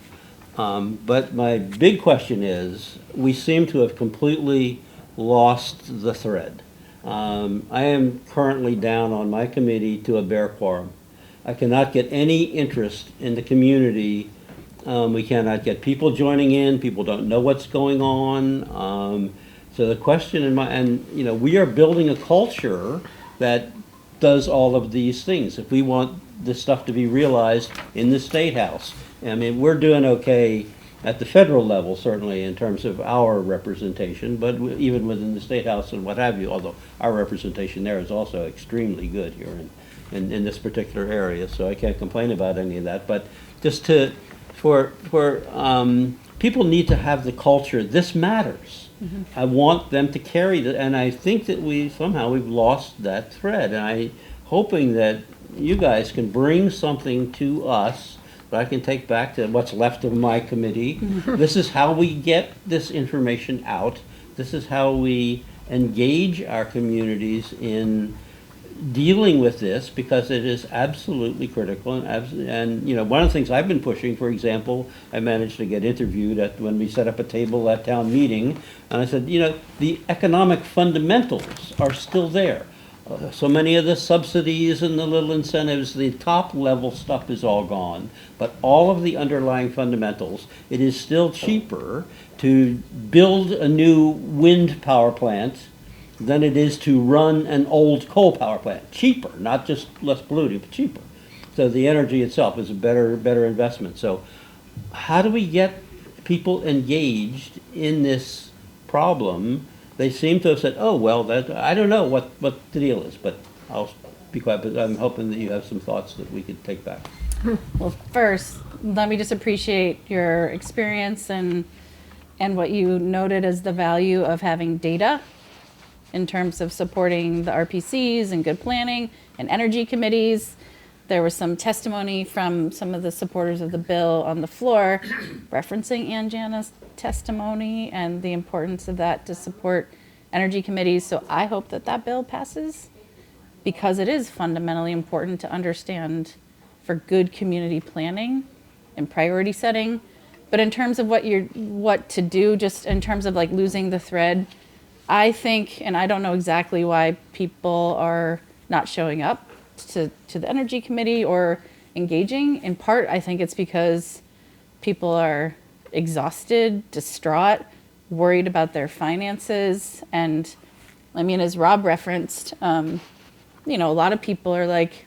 But my big question is, we seem to have completely lost the thread. I am currently down on my committee to a bare quorum. I cannot get any interest in the community. We cannot get people joining in. People don't know what's going on. So the question we are building a culture that does all of these things. If we want this stuff to be realized in the State House, we're doing okay at the federal level, certainly in terms of our representation, but even within the State House and what have you, although our representation there is also extremely good here in this particular area, so I can't complain about any of that. But just for people need to have the culture, this matters. I want them to carry it, and I think that we've lost that thread, and I'm hoping that you guys can bring something to us that I can take back to what's left of my committee. This is how we get this information out. This is how we engage our communities in dealing with this, because it is absolutely critical. And you know, one of the things I've been pushing, for example, I managed to get interviewed when we set up a table at town meeting, and I said, you know, the economic fundamentals are still there. So many of the subsidies and the little incentives, the top level stuff is all gone. But all of the underlying fundamentals, it is still cheaper to build a new wind power plant than it is to run an old coal power plant. Cheaper, not just less polluting, but cheaper. So the energy itself is a better investment. So how do we get people engaged in this problem? They seem to have said, oh, well, I don't know what the deal is, but I'll be quiet, but I'm hoping that you have some thoughts that we could take back.
Well, first, let me just appreciate your experience and what you noted as the value of having data in terms of supporting the RPCs and good planning and energy committees. There was some testimony from some of the supporters of the bill on the floor referencing Jana's testimony and the importance of that to support energy committees. So I hope that bill passes, because it is fundamentally important to understand for good community planning and priority setting. But in terms of what to do, just in terms of like losing the thread, I think, and I don't know exactly why people are not showing up to the energy committee or engaging. In part, I think it's because people are exhausted, distraught, worried about their finances. And I mean, as Robb referenced, you know, a lot of people are like,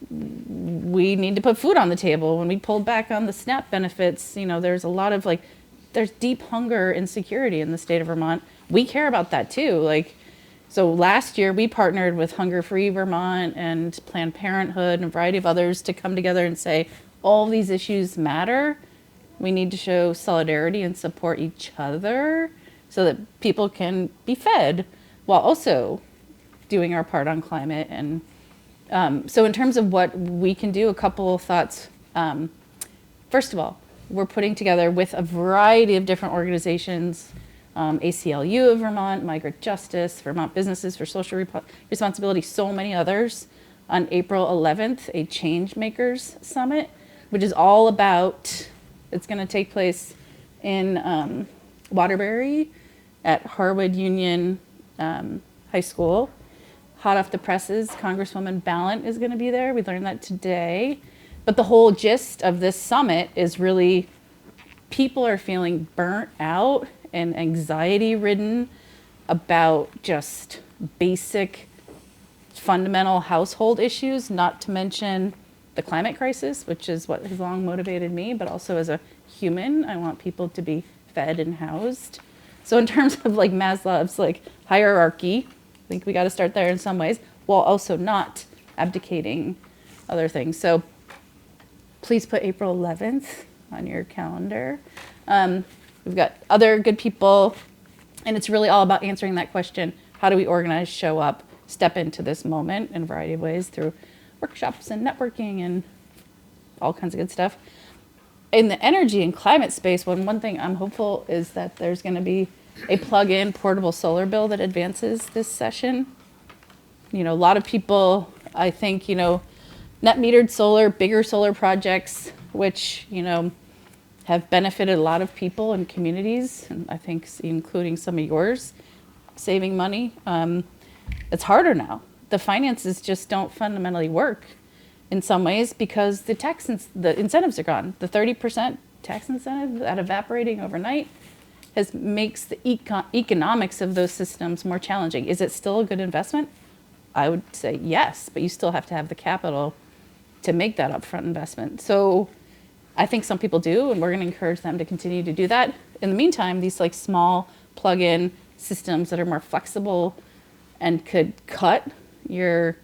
we need to put food on the table. When we pulled back on the SNAP benefits, you know, there's a lot of like, there's deep hunger and insecurity in the state of Vermont. We care about that too. Like, so last year we partnered with Hunger Free Vermont and Planned Parenthood and a variety of others to come together and say, all these issues matter. We need to show solidarity and support each other so that people can be fed while also doing our part on climate. And so in terms of what we can do, a couple of thoughts. First of all, we're putting together with a variety of different organizations, ACLU of Vermont, Migrant Justice, Vermont Businesses for Social Responsibility, so many others, on April 11th, a Change Makers Summit, which is all about, it's going to take place in Waterbury at Harwood Union High School. Hot off the presses, Congresswoman Ballant is going to be there. We learned that today. But the whole gist of this summit is really people are feeling burnt out and anxiety ridden about just basic fundamental household issues, not to mention the climate crisis, which is what has long motivated me, but also as a human, I want people to be fed and housed. So in terms of like Maslow's like hierarchy, I think we got to start there in some ways, while also not abdicating other things. So please put April 11th on your calendar. We've got other good people, and it's really all about answering that question, how do we organize, show up, step into this moment in a variety of ways through workshops and networking and all kinds of good stuff. In the energy and climate space, one thing I'm hopeful is that there's going to be a plug-in portable solar bill that advances this session. You know, a lot of people, I think, you know, net metered solar, bigger solar projects, which, you know, have benefited a lot of people and communities, and I think including some of yours, saving money. It's harder now. The finances just don't fundamentally work in some ways because the incentives are gone. The 30% tax incentive that evaporating overnight makes the economics of those systems more challenging. Is it still a good investment? I would say yes, but you still have to have the capital to make that upfront investment. So I think some people do, and we're going to encourage them to continue to do that. In the meantime, these like small plug-in systems that are more flexible and could cut your,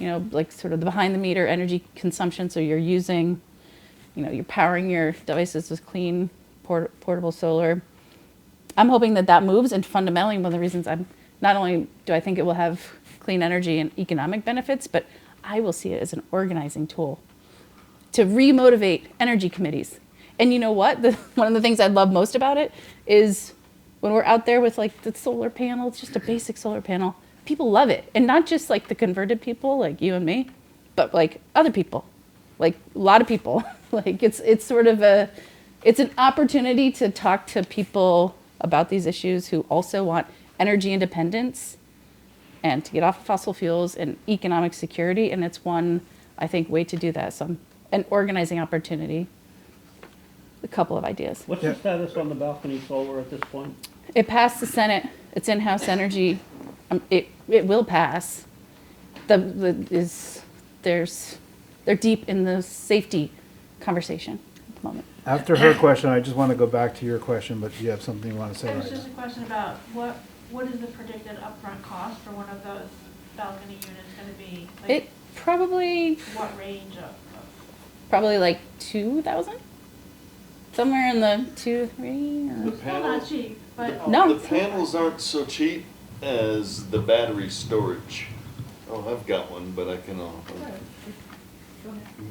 like sort of the behind the meter energy consumption. So you're using, you're powering your devices with clean portable solar. I'm hoping that moves, and fundamentally one of the reasons not only do I think it will have clean energy and economic benefits, but I will see it as an organizing tool to remotivate energy committees. And you know what? One of the things I love most about it is when we're out there with like the solar panel, it's just a basic solar panel. People love it. And not just like the converted people like you and me, but like other people, like a lot of people. Like it's sort of it's an opportunity to talk to people about these issues who also want energy independence and to get off of fossil fuels and economic security. And it's one, I think, way to do that. So an organizing opportunity. A couple of ideas.
What's the status on the balcony solar at this point?
It passed the Senate. It's in-house energy. It will pass. They're deep in the safety conversation at the moment.
After her question, I just want to go back to your question, but you have something you want to say
It was
right
just a question about what is the predicted upfront cost for one of those balcony units going to be? Like,
It probably
what range of
like 2,000, somewhere in the 2-3.
The
still not cheap, but
No.
The panels aren't so cheap as the battery storage. Oh, I've got one, but I can. I'm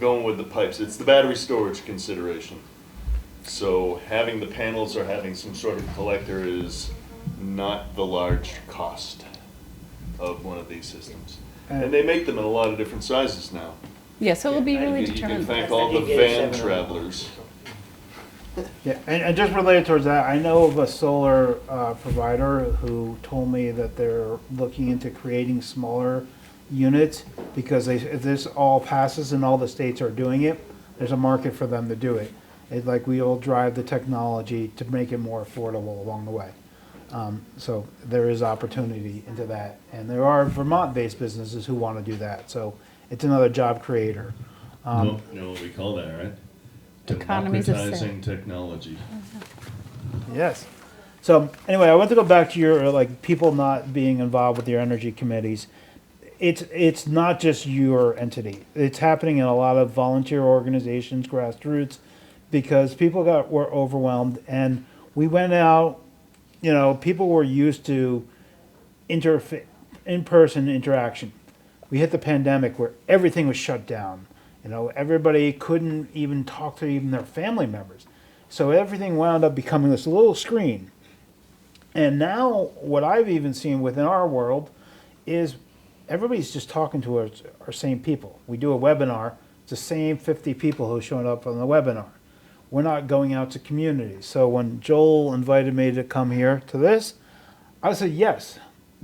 going with the pipes. It's the battery storage consideration. So having the panels or having some sort of collector is not the large cost of one of these systems. And they make them in a lot of different sizes now.
Yeah, so it will be really
You can
determined.
thank all the van travelers.
Yeah, and just related towards that, I know of a solar provider who told me that they're looking into creating smaller units because if this all passes and all the states are doing it, there's a market for them to do it. It's like we will drive the technology to make it more affordable along the way. So there is opportunity into that. And there are Vermont-based businesses who want to do that. So it's another job creator.
You know what we call that, right?
Economies of scale.
Democratizing technology.
Yes. So anyway, I want to go back to your like people not being involved with your energy committees. It's not just your entity. It's happening in a lot of volunteer organizations, grassroots, because people were overwhelmed, and we went out. People were used to in-person interaction. We hit the pandemic where everything was shut down. Everybody couldn't even talk to even their family members. So everything wound up becoming this little screen. And now what I've even seen within our world is everybody's just talking to our same people. We do a webinar, it's the same 50 people who showed up on the webinar. We're not going out to communities. So when Joel invited me to come here to this, I said yes,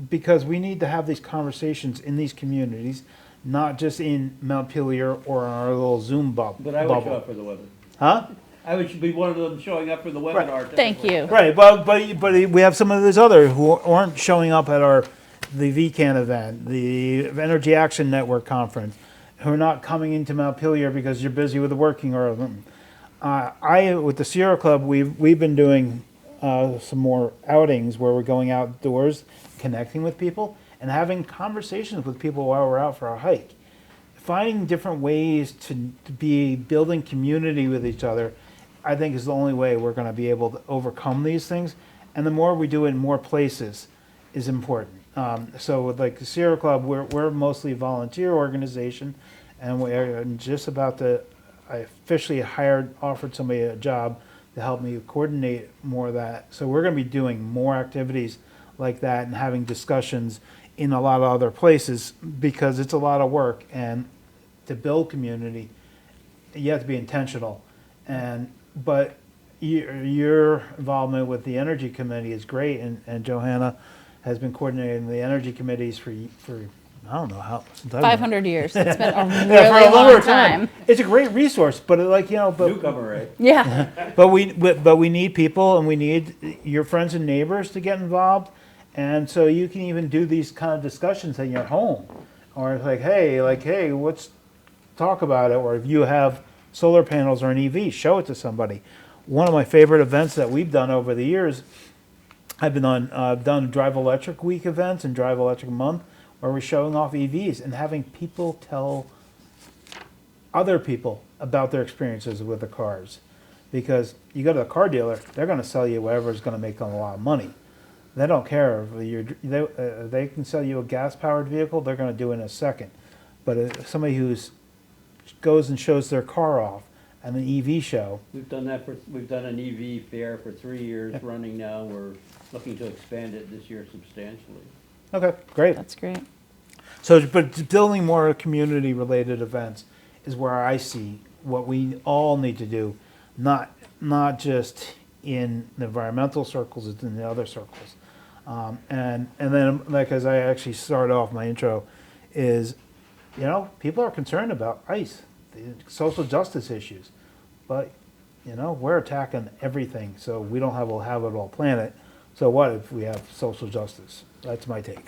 because we need to have these conversations in these communities, not just in Montpelier or our little Zoom bubble.
But I would show up for the webinar.
Huh?
I would be one of them showing up for the webinar.
Thank you.
Right, but we have some of those other who aren't showing up at the VCAN event, the Energy Action Network conference, who are not coming into Montpelier because you're busy with the working or with the Sierra Club, we've been doing some more outings where we're going outdoors, connecting with people, and having conversations with people while we're out for a hike. Finding different ways to be building community with each other, I think is the only way we're going to be able to overcome these things. And the more we do it in more places is important. So with like the Sierra Club, we're mostly a volunteer organization, and we're just about to, I officially offered somebody a job to help me coordinate more of that. So we're going to be doing more activities like that and having discussions in a lot of other places because it's a lot of work, and to build community, you have to be intentional. But your involvement with the Energy Committee is great, and Johanna has been coordinating the Energy Committees for I don't know how.
500 years. It's been a really
Yeah, for a
long
longer
time.
It's a great resource, but
Newcomer, right?
Yeah.
but we need people, and we need your friends and neighbors to get involved, and so you can even do these kind of discussions at your home, or it's like, hey, let's talk about it, or if you have solar panels or an EV, show it to somebody. One of my favorite events that we've done over the years, I've done Drive Electric Week events and Drive Electric Month, where we're showing off EVs and having people tell other people about their experiences with the cars. Because you go to the car dealer, they're going to sell you whatever is going to make them a lot of money. They don't care if they can sell you a gas-powered vehicle, they're going to do it in a second. But if somebody goes and shows their car off at an EV show.
We've done an EV fair for 3 years running now. We're looking to expand it this year substantially.
Okay, great.
That's great.
So, but building more community-related events is where I see what we all need to do, not just in the environmental circles, it's in the other circles. And then, like as I actually started off my intro, is, people are concerned about ICE, the social justice issues, but, we're attacking everything, so we don't have a habitable planet. So what if we have social justice? That's my take.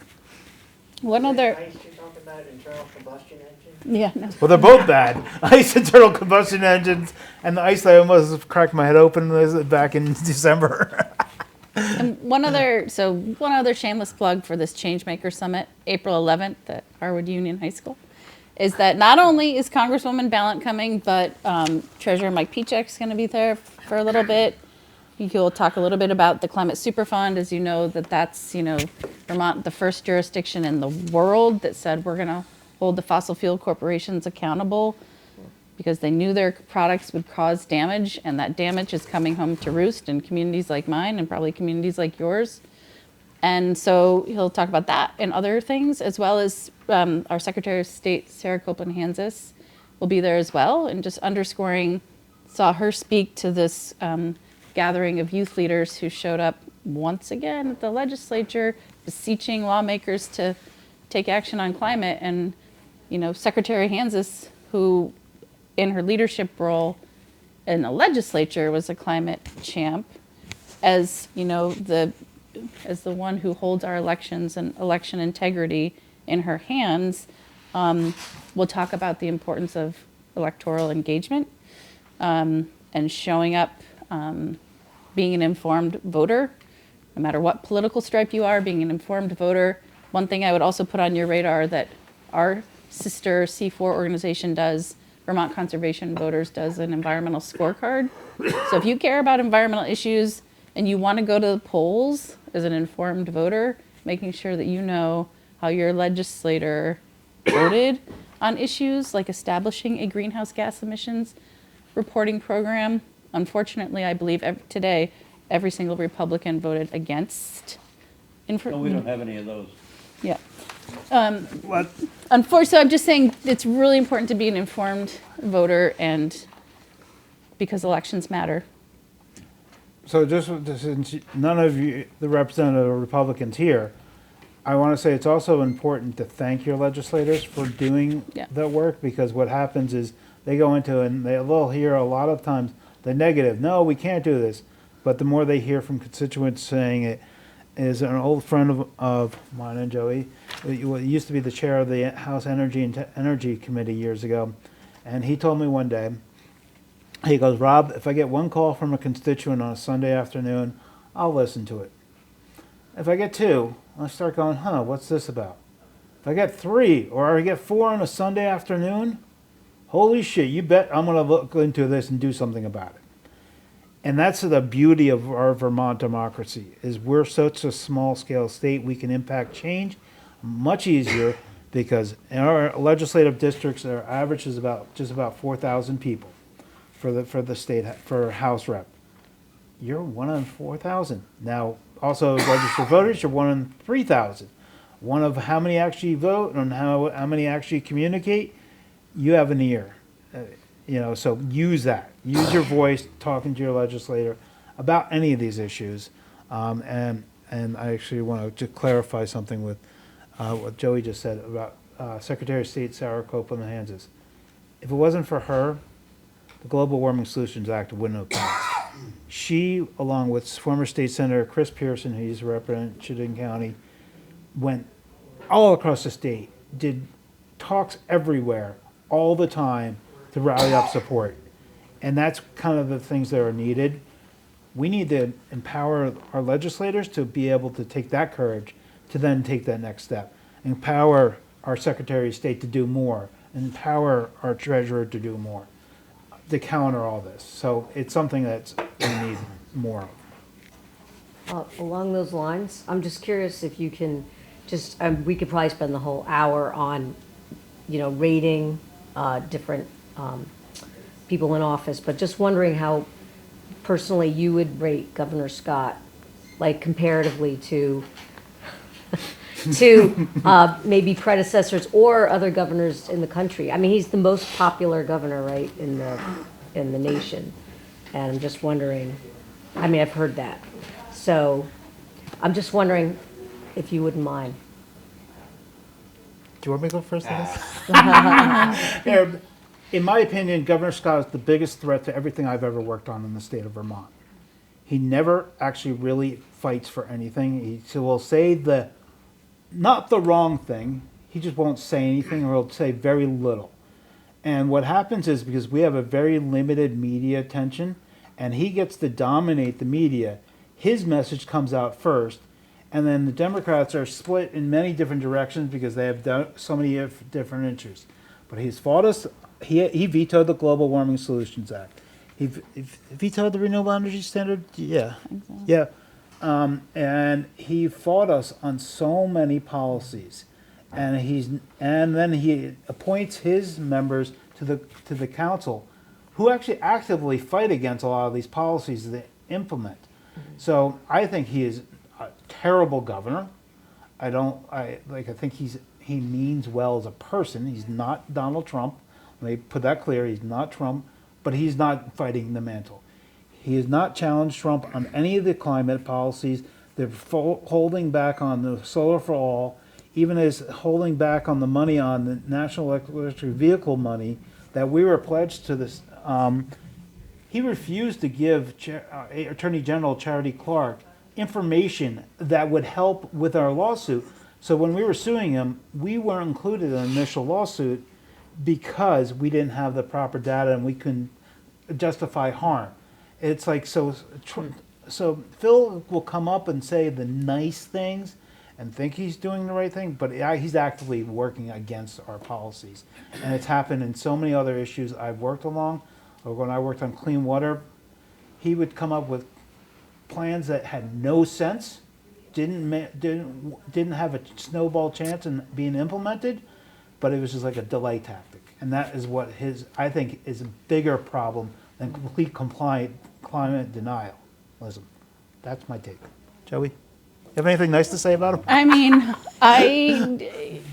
One other,
ICE, you're talking about internal combustion engine?
yeah, no.
Well, they're both bad. ICE internal combustion engines and the ICE I almost cracked my head open back in December.
And one other shameless plug for this Changemaker Summit, April 11th at Harwood Union High School, is that not only is Congresswoman Ballant coming, but Treasurer Mike Piechek's going to be there for a little bit. He'll talk a little bit about the Climate Superfund. As you know, that's Vermont, the first jurisdiction in the world that said we're going to hold the fossil fuel corporations accountable because they knew their products would cause damage, and that damage is coming home to roost in communities like mine and probably communities like yours. And so he'll talk about that and other things, as well as our Secretary of State, Sarah Copeland-Hansis, will be there as well, and just underscoring, saw her speak to this gathering of youth leaders who showed up once again at the legislature, beseeching lawmakers to take action on climate. And, Secretary Hansis, who in her leadership role in the legislature was a climate champ, as the one who holds our elections and election integrity in her hands, we'll talk about the importance of electoral engagement and showing up, being an informed voter, no matter what political stripe you are, being an informed voter. One thing I would also put on your radar that our sister C4 organization does, Vermont Conservation Voters, does an environmental scorecard. So if you care about environmental issues and you want to go to the polls as an informed voter, making sure that you know how your legislator voted on issues like establishing a greenhouse gas emissions reporting program. Unfortunately, I believe today every single Republican voted against.
No, we don't have any of those.
Yeah. Unfortunately, so I'm just saying it's really important to be an informed voter, and because elections matter.
So just since none of you, the representative Republicans here, I want to say it's also important to thank your legislators for doing that work, because what happens is they go into and they'll hear a lot of times the negative, no, we can't do this. But the more they hear from constituents saying it, is an old friend of mine and Joey, who used to be the chair of the House Energy Committee years ago, and he told me one day, he goes, Rob, if I get one call from a constituent on a Sunday afternoon, I'll listen to it. If I get two, I start going, what's this about? If I get three or I get four on a Sunday afternoon, holy shit, you bet I'm going to look into this and do something about it. And that's the beauty of our Vermont democracy, is we're such a small-scale state, we can impact change much easier, because in our legislative districts, our average is just about 4,000 people for the state, for House rep. You're one in 4,000. Now, also registered voters, you're one in 3,000. One of how many actually vote and how many actually communicate, you have an ear. So use that. Use your voice talking to your legislator about any of these issues. And I actually want to clarify something with what Joey just said about Secretary of State Sarah Copeland-Hansis. If it wasn't for her, the Global Warming Solutions Act wouldn't have passed. She, along with former State Senator Chris Pearson, who used to represent Chittenden County, went all across the state, did talks everywhere, all the time, to rally up support. And that's kind of the things that are needed. We need to empower our legislators to be able to take that courage to then take that next step. Empower our Secretary of State to do more, empower our treasurer to do more, to counter all this. So it's something that we need more of.
Along those lines, I'm just curious if you can just, we could probably spend the whole hour on, rating different people in office, but just wondering how personally you would rate Governor Scott, like comparatively to maybe predecessors or other governors in the country. I mean, he's the most popular governor, right, in the nation. And I'm just wondering, I mean, I've heard that. So I'm just wondering if you wouldn't mind.
Do you want me to go first on this? Yeah, in my opinion, Governor Scott is the biggest threat to everything I've ever worked on in the state of Vermont. He never actually really fights for anything. He will say not the wrong thing, he just won't say anything, or he'll say very little. And what happens is, because we have a very limited media attention, and he gets to dominate the media, his message comes out first, and then the Democrats are split in many different directions because they have so many different interests. But he's fought us. He vetoed the Global Warming Solutions Act. He vetoed the Renewable Energy Standard. Yeah, yeah. And he fought us on so many policies, and then he appoints his members to the council, who actually actively fight against a lot of these policies that implement. So I think he is a terrible governor. I think he means well as a person. He's not Donald Trump. Let me put that clear. He's not Trump, but he's not fighting the mantle. He has not challenged Trump on any of the climate policies. They're holding back on the solar for all, even as holding back on the money on the National Electric Vehicle money that we were pledged to this. He refused to give Attorney General Charity Clark information that would help with our lawsuit. So when we were suing him, we weren't included in the initial lawsuit because we didn't have the proper data and we couldn't justify harm. It's like, so Phil will come up and say the nice things and think he's doing the right thing, but he's actively working against our policies. And it's happened in so many other issues I've worked along. Or when I worked on clean water, he would come up with plans that had no sense, didn't have a snowball chance in being implemented, but it was just like a delay tactic. And that is what I think is a bigger problem than complete climate denialism. That's my take. Joey, you have anything nice to say about him?
I mean,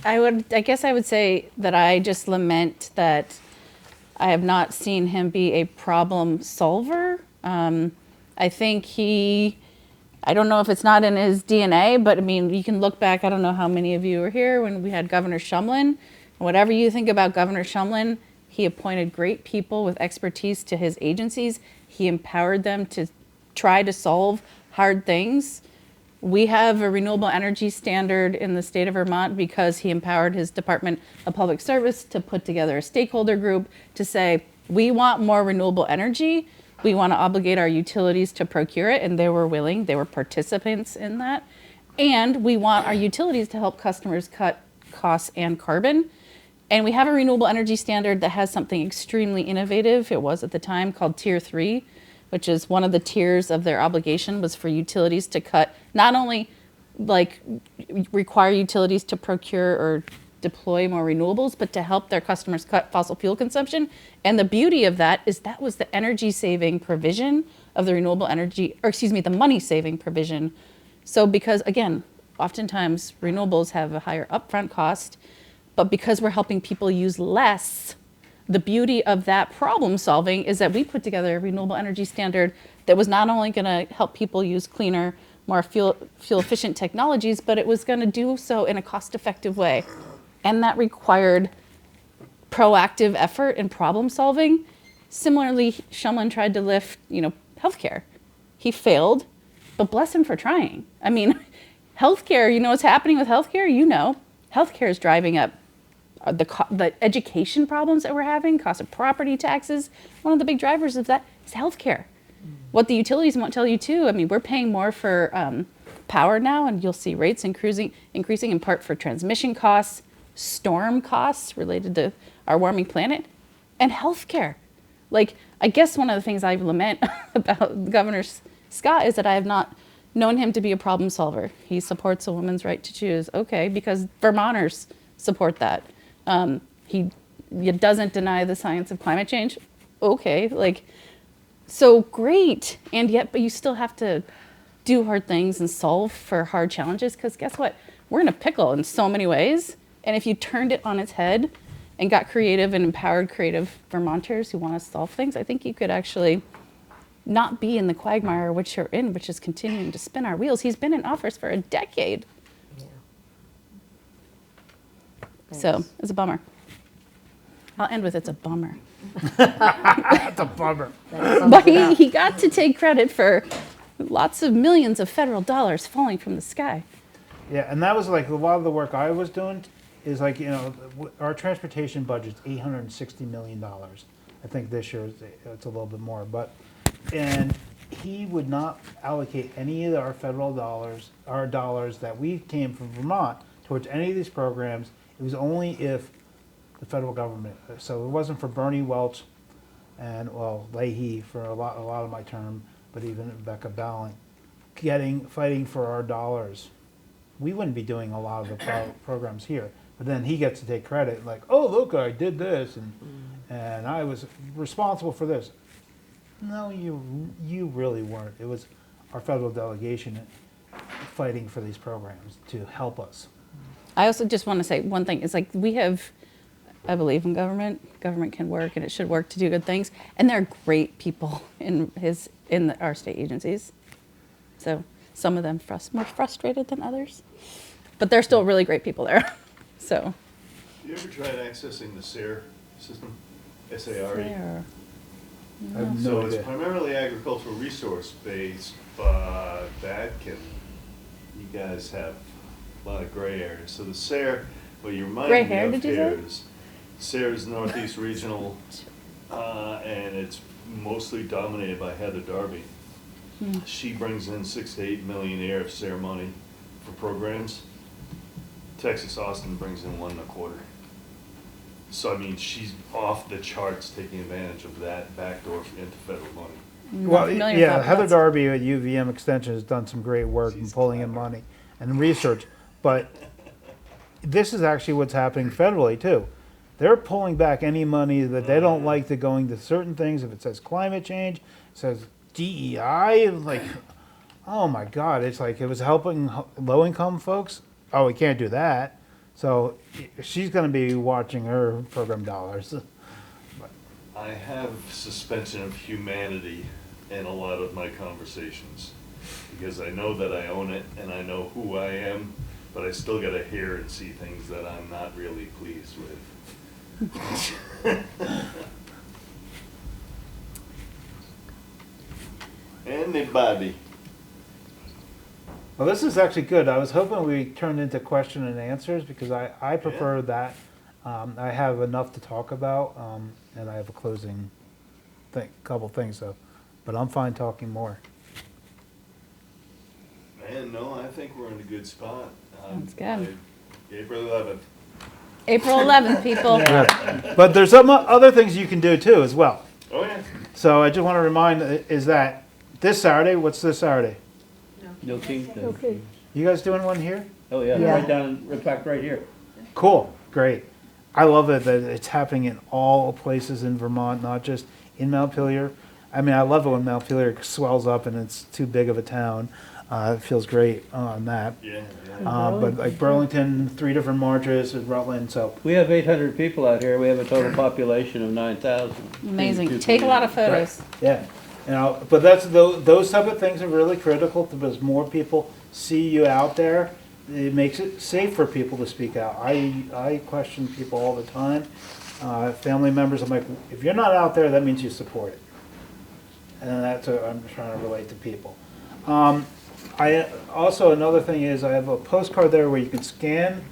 I guess I would say that I just lament that I have not seen him be a problem solver. I think I don't know if it's not in his DNA, but I mean, you can look back, I don't know how many of you were here when we had Governor Shumlin. Whatever you think about Governor Shumlin, he appointed great people with expertise to his agencies. He empowered them to try to solve hard things. We have a renewable energy standard in the state of Vermont because he empowered his Department of Public Service to put together a stakeholder group to say, we want more renewable energy. We want to obligate our utilities to procure it, and they were willing. They were participants in that. And we want our utilities to help customers cut costs and carbon. And we have a renewable energy standard that has something extremely innovative. It was at the time called Tier 3, which is one of the tiers of their obligation was for utilities to cut, not only like require utilities to procure or deploy more renewables, but to help their customers cut fossil fuel consumption. And the beauty of that is that was the energy saving provision of the renewable energy, or excuse me, the money saving provision. So because again, oftentimes renewables have a higher upfront cost, but because we're helping people use less, the beauty of that problem solving is that we put together a renewable energy standard that was not only going to help people use cleaner, more fuel efficient technologies, but it was going to do so in a cost effective way. And that required proactive effort in problem solving. Similarly, Shumlin tried to lift, healthcare. He failed, but bless him for trying. I mean, healthcare, what's happening with healthcare? Healthcare is driving up the education problems that we're having, cost of property taxes. One of the big drivers of that is healthcare. What the utilities won't tell you too. I mean, we're paying more for power now, and you'll see rates increasing in part for transmission costs, storm costs related to our warming planet, and healthcare. Like, I guess one of the things I lament about Governor Scott is that I have not known him to be a problem solver. He supports a woman's right to choose. Okay, because Vermonters support that. He doesn't deny the science of climate change. Okay, like, so great. And yet, but you still have to do hard things and solve for hard challenges, because guess what? We're in a pickle in so many ways. And if you turned it on its head and got creative and empowered creative Vermonters who want to solve things, I think you could actually not be in the quagmire which you're in, which is continuing to spin our wheels. He's been in office for a decade. So it's a bummer. I'll end with it's a bummer.
That's a bummer.
But he got to take credit for lots of millions of federal dollars falling from the sky.
Yeah, and that was like a lot of the work I was doing is like, you know, our transportation budget's $860 million. I think this year it's a little bit more, and he would not allocate any of our federal dollars, our dollars that we came from Vermont towards any of these programs. It was only if the federal government, so it wasn't for Bernie Welch and, well, Leahy for a lot of my term, but even Becca Ballant, fighting for our dollars. We wouldn't be doing a lot of the programs here, but then he gets to take credit, like, oh, look, I did this, and I was responsible for this. No, you really weren't. It was our federal delegation fighting for these programs to help us.
I also just want to say one thing. It's like I believe in government. Government can work, and it should work to do good things. And there are great people in our state agencies. So some of them more frustrated than others, but they're still really great people there. So.
You ever tried accessing the SARE system? SARE?
Fair.
I have no
So
idea.
it's primarily agricultural resource based, but you guys have a lot of gray areas. So the SARE, what you're
Gray
reminding
hair,
me of
did you
here
say?
is SARE is Northeast Regional, and it's mostly dominated by Heather Darby. She brings in 6 to 8 million a year of SARE money for programs. Texas Austin brings in 1.25. So I mean, she's off the charts taking advantage of that backdoor into federal money.
Well,
familiar with
yeah,
that,
Heather
but
Darby at UVM Extension has done some great work in
She's
pulling in
clever.
money and research, but this is actually what's happening federally too. They're pulling back any money that they don't like to going to certain things. If it says climate change, it says DEI, like, oh my God, it's like it was helping low-income folks. Oh, we can't do that. So she's going to be watching her program dollars.
I have suspension of humanity in a lot of my conversations because I know that I own it and I know who I am, but I still got to hear and see things that I'm not really pleased with. Anybody?
Well, this is actually good. I was hoping we turned into question and answers because I prefer that. I have enough to talk about, and I have a closing couple things, but I'm fine talking more.
Man, no, I think we're in a good spot.
Sounds good.
April 11th.
April 11th, people.
But there's some other things you can do too as well.
Oh, yeah.
So I just want to remind is that this Saturday, what's this Saturday?
No king.
Okay.
You guys doing one here?
Oh, yeah,
Yeah.
right down, in fact, right here.
Cool, great. I love it that it's happening in all places in Vermont, not just in Montpelier. I mean, I love it when Montpelier swells up and it's too big of a town. It feels great on that.
Yeah,
But like Burlington, 3 different marches, and Rutland, so.
We have 800 people out here. We have a total population of 9,000.
Amazing. Take a lot of photos.
Yeah, but that's those type of things are really critical because more people see you out there. It makes it safe for people to speak out. I question people all the time. Family members, I'm like, if you're not out there, that means you support it. And that's what I'm trying to relate to people. I also, another thing is I have a postcard there where you can scan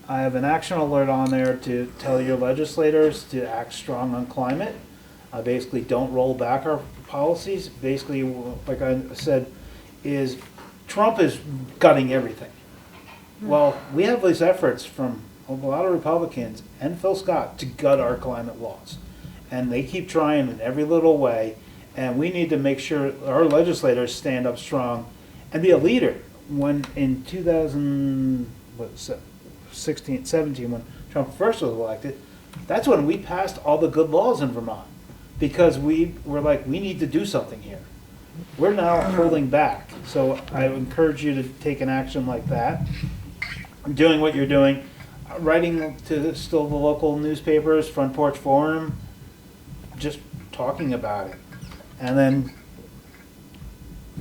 I have an action alert on there to tell your legislators to act strong on climate. Basically, don't roll back our policies. Basically, like I said, is Trump is gutting everything. Well, we have these efforts from a lot of Republicans and Phil Scott to gut our climate laws. And they keep trying in every little way. And we need to make sure our legislators stand up strong and be a leader. When in 2017, when Trump first was elected, that's when we passed all the good laws in Vermont. Because we were like, we need to do something here. We're now holding back. So I encourage you to take an action like that. Doing what you're doing, writing to still the local newspapers, Front Porch Forum, just talking about it. And then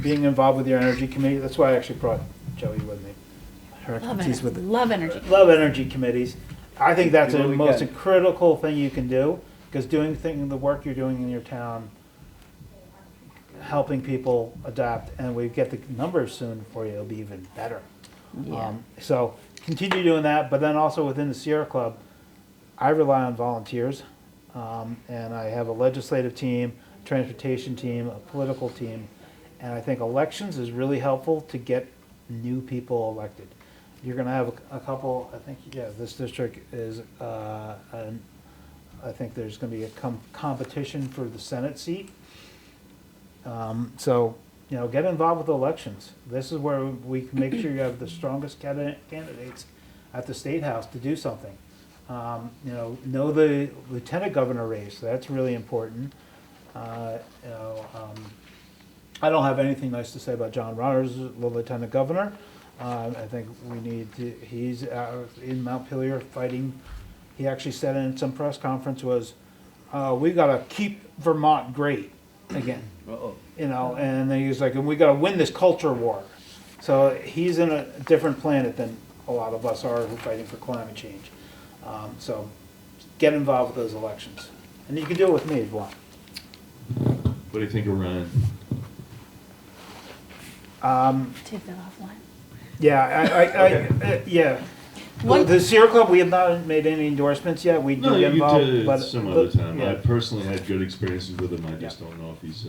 being involved with your energy committee. That's why I actually brought Joey with me. Her expertise with it.
Love energy.
Love energy committees. I think that's
Do
the
what we
most
can.
critical thing you can do, because the work you're doing in your town, helping people adapt, and we get the numbers soon for you, it'll be even better.
Yeah.
So continue doing that, but then also within the Sierra Club, I rely on volunteers, and I have a legislative team, transportation team, a political team, and I think elections is really helpful to get new people elected. You're going to have a couple, I think, yeah, this district is, I think there's going to be a competition for the Senate seat. So, get involved with elections. This is where we can make sure you have the strongest candidates at the State House to do something. Know the lieutenant governor race. That's really important. I don't have anything nice to say about John Rogers, the lieutenant governor. I think we need to, he's in Montpelier fighting. He actually said in some press conference was, we got to keep Vermont great again.
Uh-oh.
And then he was like, and we got to win this culture war. So he's in a different planet than a lot of us are who are fighting for climate change. So get involved with those elections. And you can do it with me if you want.
What do you think of Ryan?
Take that offline.
Yeah, yeah.
One-
The Sierra Club, we have not made any endorsements yet. We do
No,
get
you
involved,
did
but
some other time.
yeah.
I personally had good experiences with him. I just don't know if he's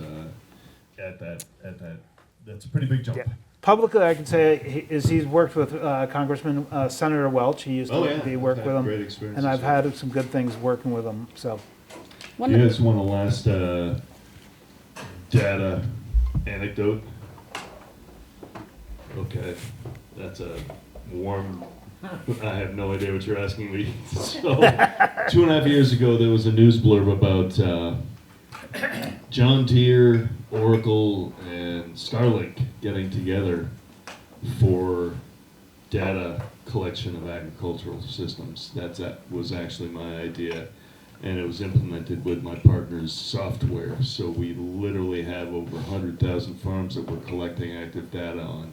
at that. That's a pretty big jump.
Yeah. Publicly, I can say he's worked with Congressman Senator Welch. He used to be work
I've
with
had
him,
great experiences
and I've
with
had some good things working with him. So
One
You guys want a last data anecdote? Okay, that's a warm. I have no idea what you're asking me. So, 2.5 years ago, there was a news blurb about John Deere, Oracle, and Starlink getting together for data collection of agricultural systems. That was actually my idea, and it was implemented with my partner's software. So we literally have over 100,000 farms that we're collecting active data on.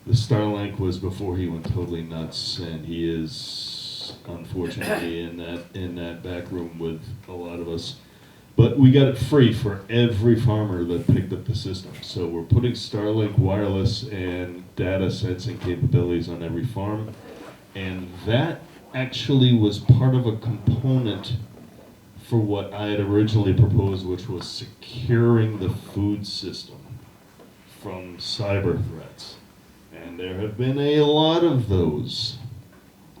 The Starlink was before he went totally nuts, and he is unfortunately in that back room with a lot of us. But we got it free for every farmer that picked up the system. So we're putting Starlink wireless and data sensing capabilities on every farm, and that actually was part of a component for what I had originally proposed, which was securing the food system from cyber threats. And there have been a lot of those,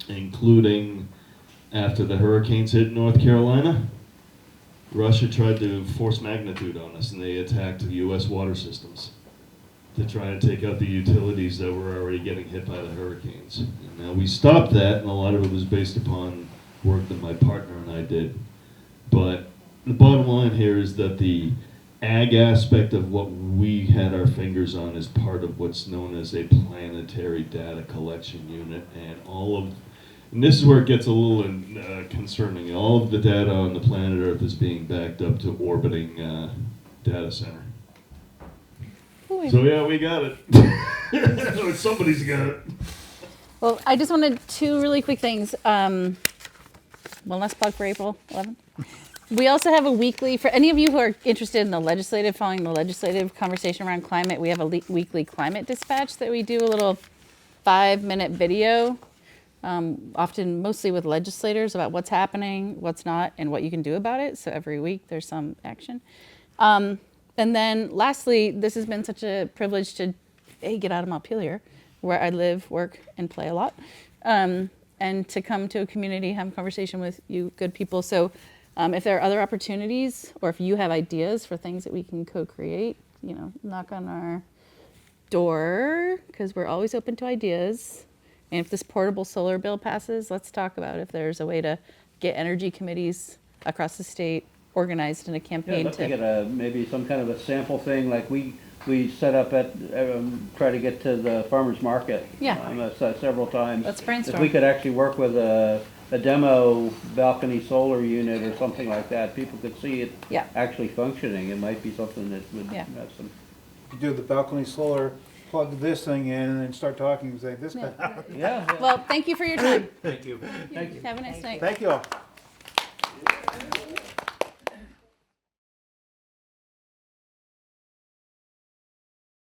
including after the hurricanes hit North Carolina. Russia tried to force magnitude on us, and they attacked the U.S. water systems to try and take out the utilities that were already getting hit by the hurricanes. And now we stopped that, and a lot of it was based upon work that my partner and I did. But the bottom line here is that the ag aspect of what we had our fingers on is part of what's known as a planetary data collection unit, and this is where it gets a little concerning. All of the data on the planet Earth is being backed up to orbiting data center.
Ooh.
So yeah, we got it. Or somebody's got it.
Well, I just wanted two really quick things. One last plug for April 11th. We also have a weekly, for any of you who are interested in following the legislative conversation around climate, we have a weekly climate dispatch that we do, a little 5-minute video often mostly with legislators about what's happening, what's not, and what you can do about it. So every week there's some action. And then lastly, this has been such a privilege to get out of Montpelier, where I live, work, and play a lot, and to come to a community, have a conversation with you good people. So if there are other opportunities, or if you have ideas for things that we can co-create, knock on our door, because we're always open to ideas. And if this portable solar bill passes, let's talk about if there's a way to get energy committees across the state organized in a
Yeah, I'd
campaign
love to get maybe some kind of a sample thing, like we set up at, try to get to the farmer's market.
Yeah.
Several times.
Let's
If
brainstorm.
we could actually work with a demo balcony solar unit or something like that, people could see it
Yeah.
actually functioning. It might be something that would
Yeah.
have some.
You do the balcony solar, plug this thing in, and then start talking and say, this.
Yeah.
Yeah.
Well, thank you for your time.
Thank you.
Thank you.
Have a nice night.
Thank you all.